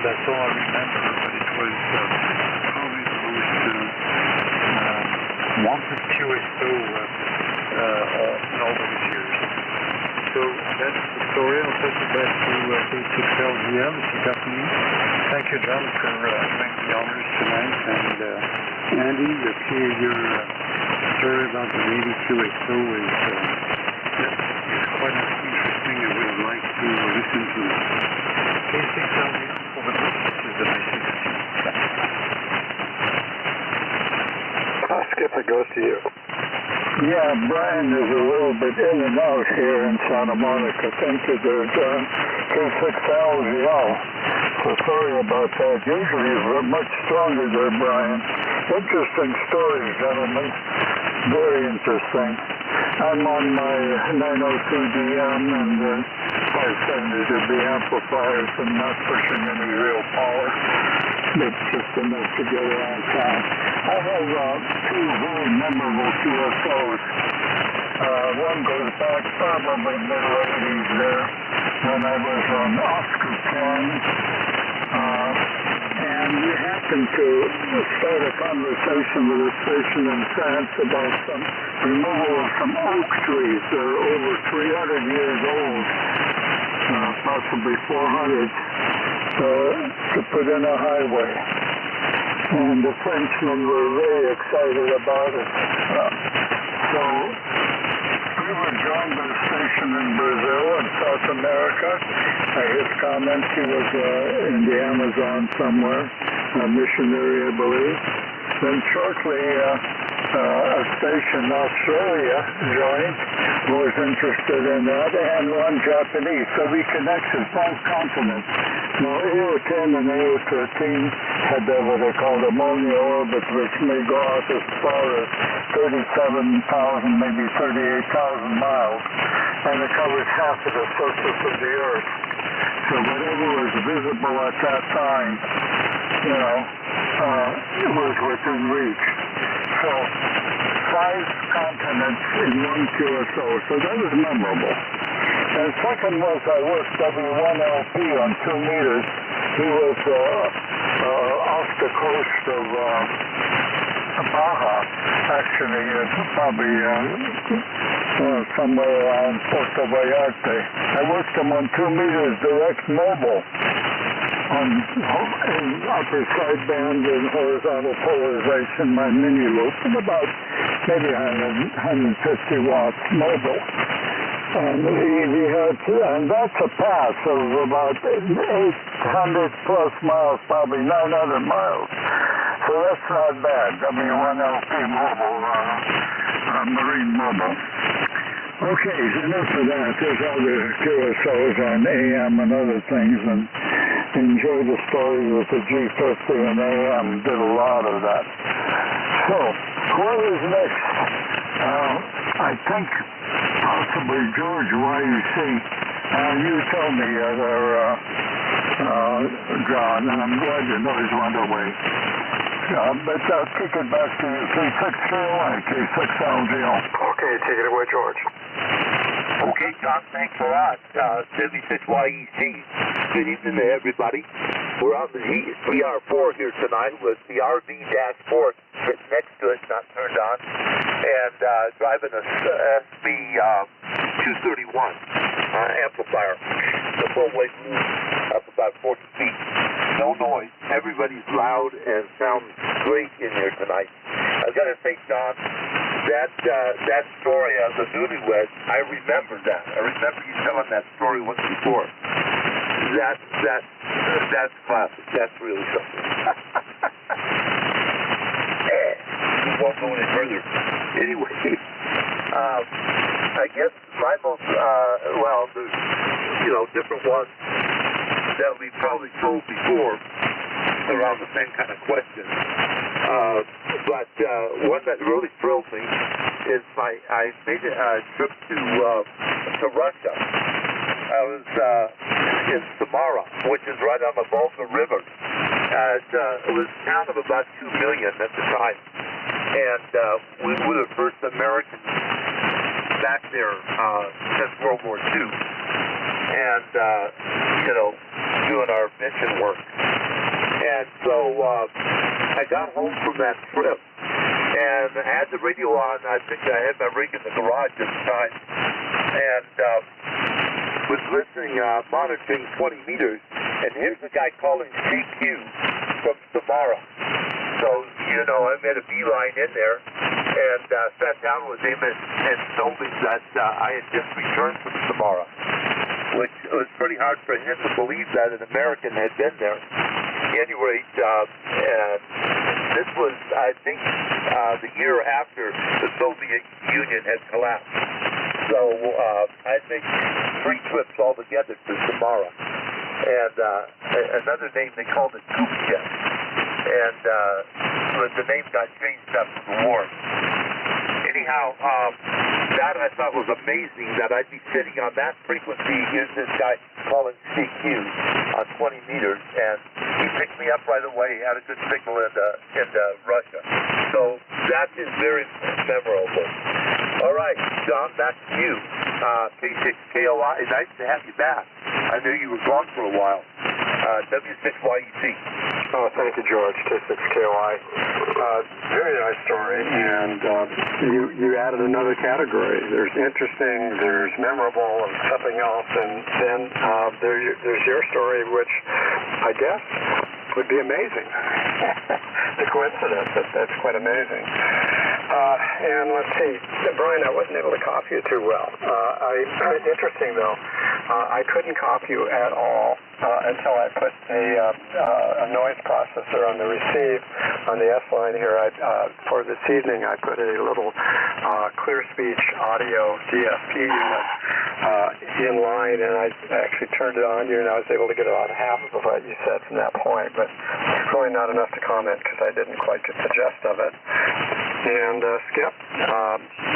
that's all I remember, but it was probably the most wanted QSO in all those years. So that's the story. I'll take it back to K6LGL, if you got me. Thank you, John, for doing the honors tonight. And Andy, your story about the Navy QSO is quite interesting. I would like to listen to it. K6LGL for the book. This is the I-16. Skip, it goes to you. Yeah, Brian is a little bit in and out here in Santa Monica. Thank you there, John. K6LGL. So sorry about that. Usually you're much stronger there, Brian. Interesting story, gentlemen. Very interesting. I'm on my 903DM and 570 amplifiers and not pushing any real power. It's just enough to get around town. I have two very memorable QSOs. One goes back probably middle 80s there when I was on Oscar 10. And we happened to start a conversation with a station in France about some removal of some oak trees. They're over 300 years old, possibly 400, to put in a highway. And the Frenchmen were very excited about it. So we were joined by a station in Brazil and South America. His comments, he was in the Amazon somewhere, a missionary, I believe. Then shortly, a station in Australia joined, was interested in that, and one Japanese. So we connected both continents. Now, AO10 and AO13 had what they called ammonia orbit, which may go out as far as 37,000, maybe 38,000 miles, and it covers half of the surface of the Earth. So whatever was visible at that time, it was within reach. So 5 continents in one QSO, so that was memorable. And second was I worked W1LP on 2 meters. He was off the coast of Baja, actually, probably somewhere around Puerto Vallarta. I worked him on 2 meters direct mobile on upper sideband and horizontal polarization, my mini loop, and about maybe 150 watts mobile. And he had, and that's a pass of about 800 plus miles, probably 900 miles. So that's not bad. W1LP mobile, marine mobile. Okay, enough of that. There's other QSOs on AM and other things, and enjoy the story with the G50 and AM. Did a lot of that. So, what is next? I think possibly George YEC. You told me there, John, and I'm glad your noise went away. But I'll kick it back to you. K6LGL. Okay, take it away, George. Okay, John, thanks a lot. 76YEC. Good evening to everybody. We're on the VR4 here tonight with the RV-4 sitting next to it, not turned on, and driving a SSB 231 amplifier. The full weight up about 40 feet. No noise. Everybody's loud and sounds great in here tonight. I've got to say, John, that story of the newlyweds, I remember that. I remember you telling that story once before. That's classic. That's really something. We won't go any further. Anyway, I guess my most, there's, different ones that we probably told before around the same kind of question. But one that really thrilled me is I made a trip to Russia. I was in Samara, which is right on the Volga River. It was a town of about 2 million at the time. And we were the first Americans back there since World War II. And, doing our mission work. And so I got home from that trip and I had the radio on. I think I had my rig in the garage at the time. And was listening, monitoring 20 meters. And here's the guy calling CQ from Samara. So, I made a beeline in there and sat down with him and told him that I had just returned from Samara, which was pretty hard for him to believe that an American had been there. At any rate, this was, I think, the year after the Soviet Union had collapsed. So I'd make 3 trips altogether to Samara. And another name, they called it Kubchev. And the name got changed after the war. Anyhow, that I thought was amazing that I'd be sitting on that frequency. Here's this guy calling CQ on 20 meters, and he picked me up right away, had a good signal into Russia. So that is very memorable. All right, John, back to you. K6KOI, nice to have you back. I knew you were gone for a while. W6YEC. Oh, thank you, George. K6KOI. Very nice story, and you added another category. There's interesting, there's memorable, and something else, and then there's your story, which I guess would be amazing. The coincidence, that's quite amazing. And let's see, Brian, I wasn't able to copy you too well. Interesting, though, I couldn't copy you at all until I put a noise processor on the receive on the S line here. For this evening, I put a little clear speech audio DSP unit in line, and I actually turned it on you, and I was able to get about half of what you said from that point, but really not enough to comment because I didn't quite get the gist of it. And Skip,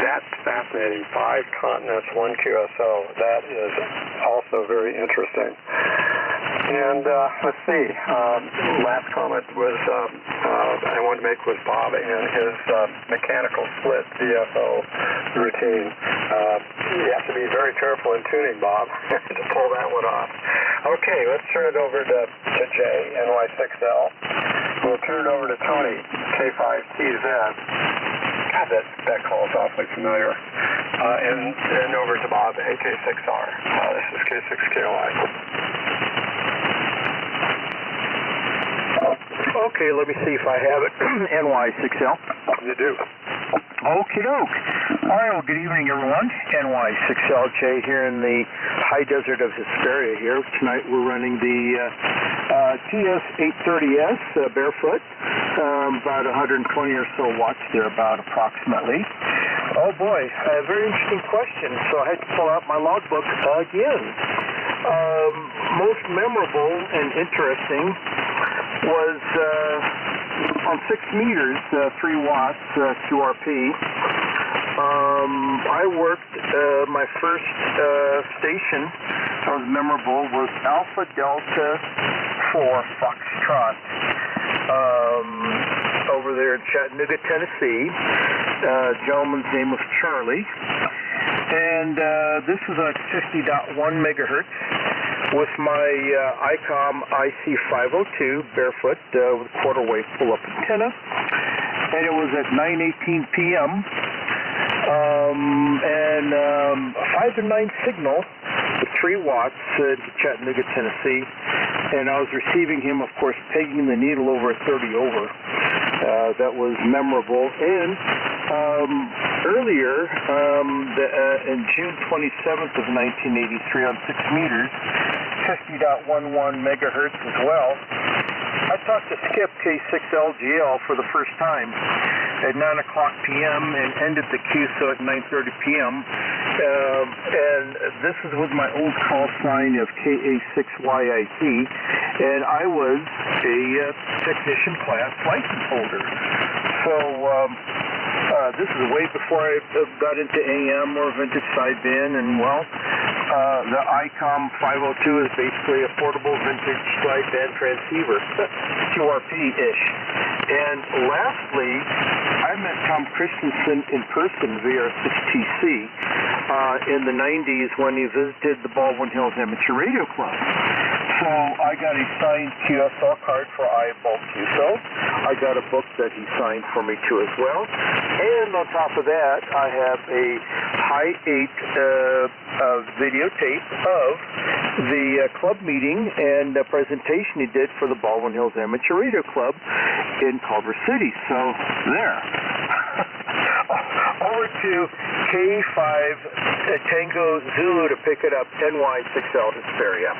that's fascinating. 5 continents, 1 QSO. That is also very interesting. And let's see. Last comment was I wanted to make was Bob and his mechanical split VFO routine. You have to be very careful in tuning, Bob, to pull that one off. Okay, let's turn it over to Jay, NY6L. We'll turn it over to Tony, K5TZ. God, that call is awfully familiar. And then over to Bob, AK6R. This is K6KOI. Okay, let me see if I have it. NY6L. You do. Okie doke. All right, well, good evening, everyone. NY6LJ here in the high desert of Hesperia here. Tonight we're running the TS830S barefoot, about 120 or so watts there, about approximately. Oh boy, a very interesting question, so I had to pull out my logbook again. Most memorable and interesting was on 6 meters, 3 watts QRP. I worked my first station that was memorable was Alpha Delta 4 Foxtrot over there in Chattanooga, Tennessee. Gentleman's name was Charlie. And this is at 50.1 megahertz with my ICOM IC502 barefoot with quarter wave pull-up antenna. And it was at 9:18 p.m. And 5 to 9 signal with 3 watts to Chattanooga, Tennessee. And I was receiving him, of course, pegging the needle over at 30 over. That was memorable. And earlier, in June 27th of 1983 on 6 meters, 50.11 megahertz as well, I talked to Skip K6LGL for the first time at 9 o'clock p.m. and ended the QSO at 9:30 p.m. And this is with my old call sign of KA6YIT, and I was a technician class license holder. So this is way before I got into AM or vintage sideband, and well, the ICOM 502 is basically a portable vintage sideband transceiver, QRP-ish. And lastly, I met Tom Christensen in person via 6TC in the 90s when he visited the Baldwin Hills Amateur Radio Club. So I got a signed QSL card for iBulk QSO. I got a book that he signed for me too as well. And on top of that, I have a high 8 videotape of the club meeting and the presentation he did for the Baldwin Hills Amateur Radio Club in Culver City. So there. Over to K5 Tango Zulu to pick it up, NY6L Hesperia.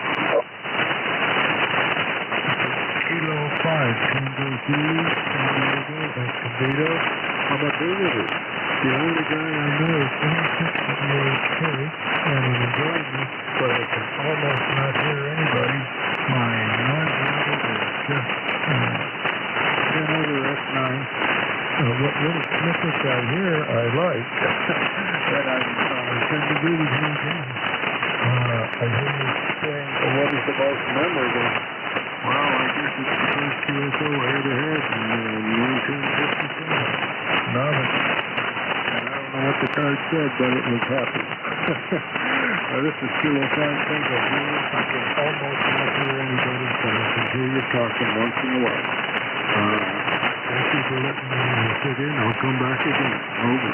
Kilo 5 Tango Zulu, Escobedo, Amadeus. The only guy I know is 160 years old, and he's enjoying this, but I can almost not hear anybody. My noise level is just 10 over F9. What little snippets I hear, I like, and I tend to do these things. I hear you saying, what is the most memorable? Well, I guess it's the first QSO I ever had in 1957. Novice. And I don't know what the card said, but it was happy. This is Kilo 5 Tango Zulu. I can almost not hear anybody, but I can hear you talking once in a while. Thank you for letting me sit in. I'll come back again. Over.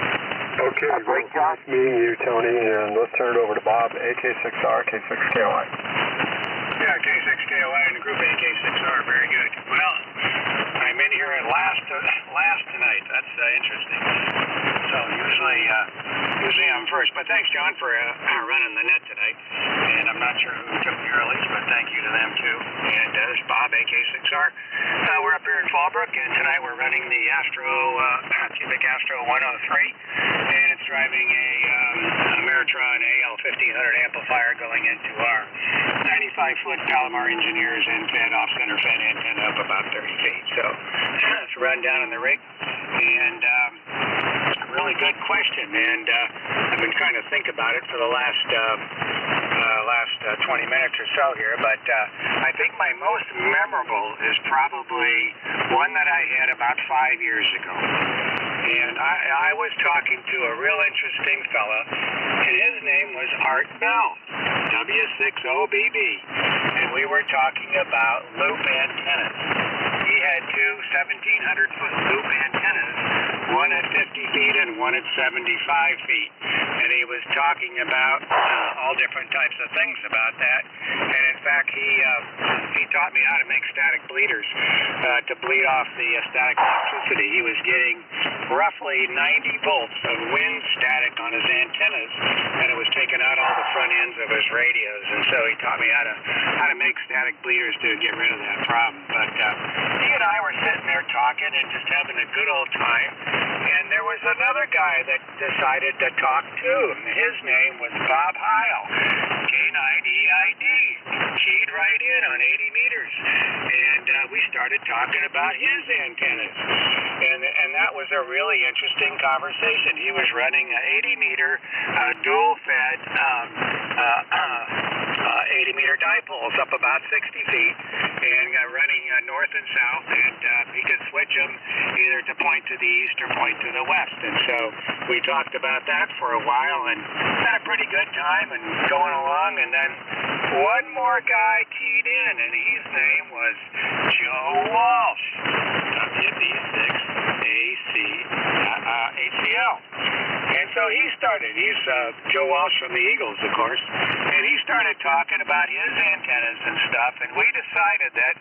Okay, well, nice meeting you, Tony, and let's turn it over to Bob, AK6R, K6KOI. Yeah, K6KOI and the group AK6R, very good. Well, I'm in here at last tonight. That's interesting. So usually I'm first. But thanks, John, for running the net tonight. And I'm not sure who took the earlies, but thank you to them too. And this is Bob, AK6R. We're up here in Fallbrook, and tonight we're running the Cubic Astro 103, and it's driving a Meritron AL1500 amplifier going into our 95-foot Palomar Engineers and off-center fed antenna up about 30 feet. So it's run down in the rig, and really good question, and I've been trying to think about it for the last 20 minutes or so here, but I think my most memorable is probably one that I had about 5 years ago. And I was talking to a real interesting fella, and his name was Art Bell, W6OBB, and we were talking about loop antennas. He had two 1,700-foot loop antennas, one at 50 feet and one at 75 feet. And he was talking about all different types of things about that. And in fact, he taught me how to make static bleeders to bleed off the static electricity. He was getting roughly 90 volts of wind static on his antennas, and it was taking out all the front ends of his radios. And so he taught me how to make static bleeders to get rid of that problem. But he and I were sitting there talking and just having a good old time. And there was another guy that decided to talk too. His name was Bob Heil, K9EID. Keyed right in on 80 meters. And we started talking about his antennas. And that was a really interesting conversation. He was running an 80-meter dual-fed 80-meter 4 dipoles up about 60 feet and running north and south, and he could switch them either to point to the east or point to the west. And so we talked about that for a while and had a pretty good time and going along, and then one more guy keyed in, and his name was Joe Walsh, WB6ACL. And so he started. He's Joe Walsh from the Eagles, of course, and he started talking about his antennas and stuff, and we decided that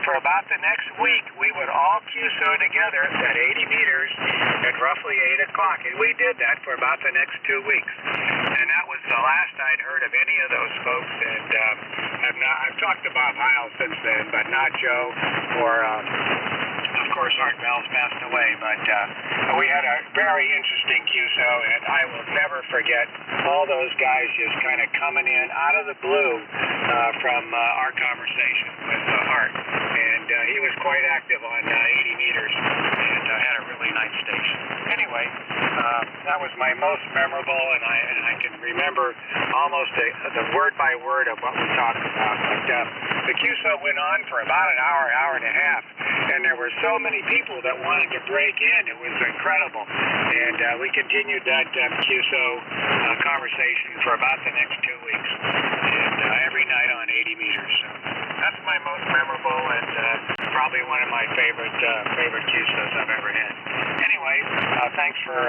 for about the next week we would all QSO together at 80 meters at roughly 8 o'clock, and we did that for about the next 2 weeks. And that was the last I'd heard of any of those folks, and I've talked to Bob Heil since then, but not Joe or of course, Art Bell's passed away, but we had a very interesting QSO, and I will never forget all those guys just kind of coming in out of the blue from our conversation with Art. And he was quite active on 80 meters and had a really nice station. Anyway, that was my most memorable, and I can remember almost the word by word of what we talked about. But the QSO went on for about an hour, hour and a half, and there were so many people that wanted to break in. It was incredible. And we continued that QSO conversation for about the next 2 weeks, and every night on 80 meters. So that's my most memorable and probably one of my favorite QSOs I've ever had. Anyway, thanks for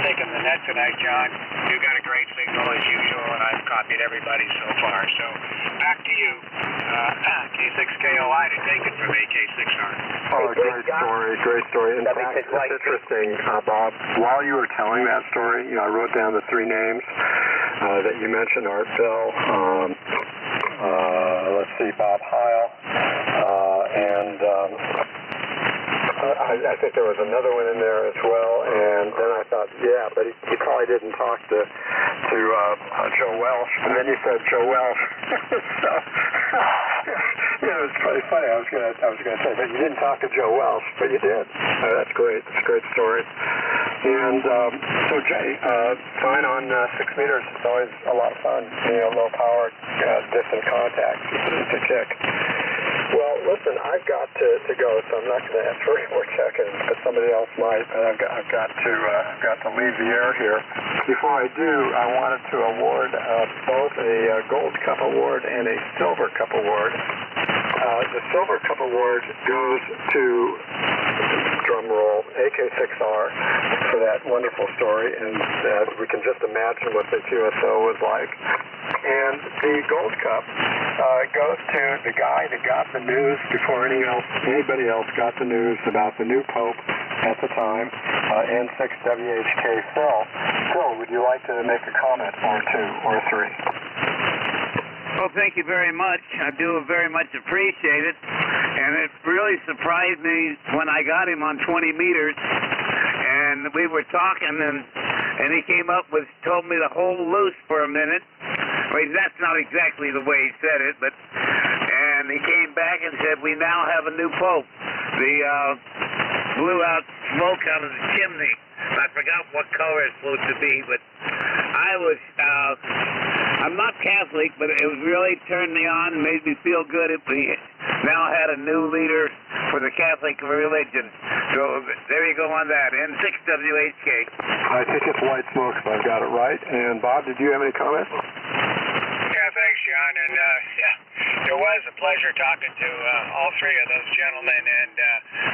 taking the net tonight, John. You got a great signal as usual, and I've copied everybody so far. So back to you, K6KOI, to take it from AK6R. Oh, great story. In fact, it's interesting, Bob, while you were telling that story, I wrote down the 3 names that you mentioned, Art Bell, let's see, Bob Heil, and I think there was another one in there as well, and then I thought, yeah, but he probably didn't talk to Joe Welsh, and then you said Joe Welsh. So, it was pretty funny. I was gonna say, but you didn't talk to Joe Welsh, but you did. That's great. It's a great story. And so Jay, flying on 6 meters, it's always a lot of fun. Low power, distant contact. It's a kick. Well, listen, I've got to go, so I'm not going to answer any more check-ins, but somebody else might. And I've got to leave the air here. Before I do, I wanted to award both a Gold Cup Award and a Silver Cup Award. The Silver Cup Award goes to, drum roll, AK6R for that wonderful story, and we can just imagine what the QSO was like. And the Gold Cup goes to the guy that got the news before anybody else got the news about the new Pope at the time, N6WHK Phil. Phil, would you like to make a comment or 2 or 3? Well, thank you very much. I do very much appreciate it. And it really surprised me when I got him on 20 meters. And we were talking, and he came up told me to hold loose for a minute. Well, that's not exactly the way he said it, and he came back and said, we now have a new Pope. Blew out smoke out of the chimney. I forgot what color it's supposed to be, but I'm not Catholic, but it really turned me on, made me feel good. We now had a new leader for the Catholic religion. So there you go on that, N6WHK. I think it's white smoke if I've got it right. And Bob, did you have any comments? Yeah, thanks, John. And it was a pleasure talking to all 3 of those gentlemen, and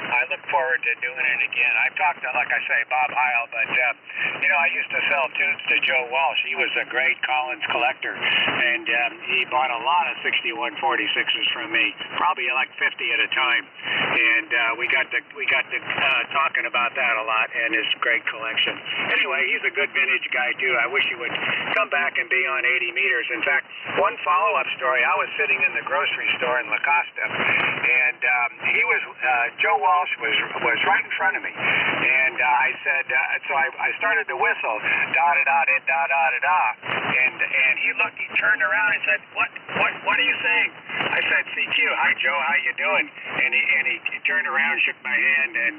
I look forward to doing it again. I've talked to, like I say, Bob Heil, but I used to sell tubes to Joe Walsh. He was a great Collins collector, and he bought a lot of 6146s from me, probably like 50 at a time. And we got to talking about that a lot, and his great collection. Anyway, he's a good vintage guy too. I wish he would come back and be on 80 meters. In fact, one follow-up story, I was sitting in the grocery store in La Costa, and Joe Walsh was right in front of me, and I said, so I started to whistle, da-da-da-da-da-da-da, and he turned around and said, what are you saying? I said, CQ, hi Joe, how you doing? And he turned around, shook my hand, and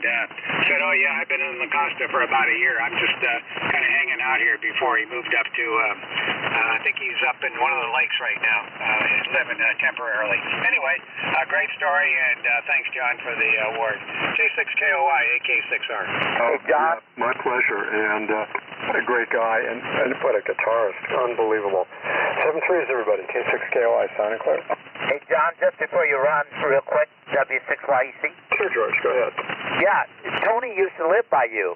said, oh yeah, I've been in La Costa for about a year. I'm just kind of hanging hanging out here before he moved up to, I think he's up in one of the lakes right now. He's living temporarily. Anyway, great story, and thanks, John, for the award. J6KOI, AK6R. Oh, John? Yeah, my pleasure, and what a great guy, and what a guitarist. Unbelievable. 7-3s, everybody. K6KOI, sounding clear. Hey, John, just before you run, real quick, W6YEC. Sure, George, go ahead. Yeah, Tony used to live by you.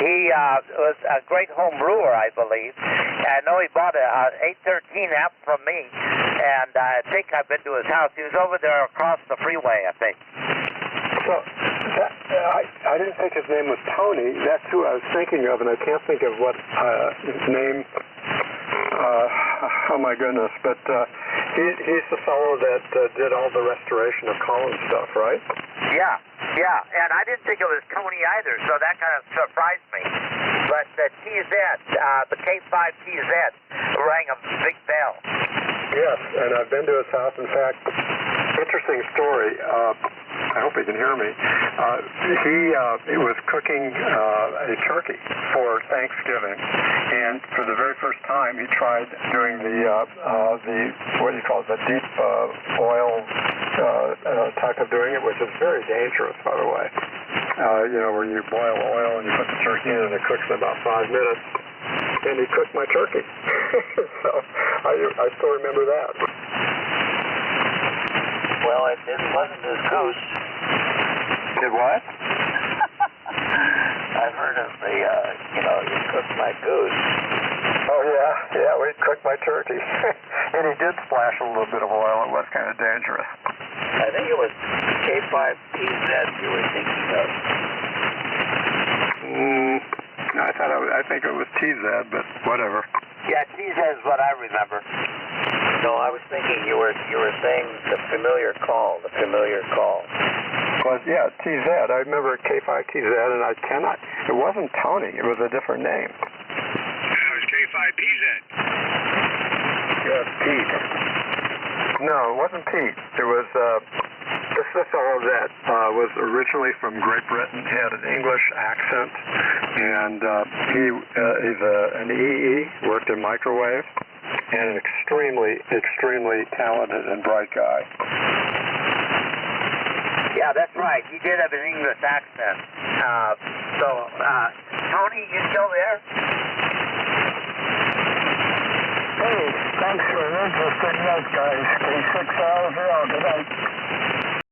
He was a great home brewer, I believe. I know he bought a 813 amp from me, and I think I've been to his house. He was over there across the freeway, I think. So, I didn't think his name was Tony. That's who I was thinking of, and I can't think of what his name. Oh my goodness! But he's the fellow that did all the restoration of Collins stuff, right? Yeah, and I didn't think it was Tony either, so that kind of surprised me. But the TZ, the K5 TZ, rang a big bell. Yes, and I've been to his house. In fact, interesting story. I hope he can hear me. He was cooking a turkey for Thanksgiving, and for the very first time, he tried doing the what do you call it, the deep oil type of doing it, which is very dangerous, by the way. Where you boil oil and you put the turkey in, and it cooks in about 5 minutes. And he cooked my turkey, so I still remember that. Well, it wasn't his goose. Did what? I've heard of the, you cooked my goose. Oh, yeah, we cooked my turkey. And he did splash a little bit of oil. It was kind of dangerous. I think it was K5TZ you were thinking of. I think it was TZ, but whatever. Yeah, TZ is what I remember. No, I was thinking you were saying the familiar call. Well, yeah, TZ. I remember K5TZ, and it wasn't Tony. It was a different name. It was K5PZ. Yeah, Pete. No, it wasn't Pete. It was, this is a fellow that was originally from Great Britain. He had an English accent, and he's an EE, worked in microwave, and an extremely, extremely talented and bright guy. Yeah, that's right. He did have an English accent. Tony, you still there? Hey, thanks for an interesting note, guys. K6R, good night.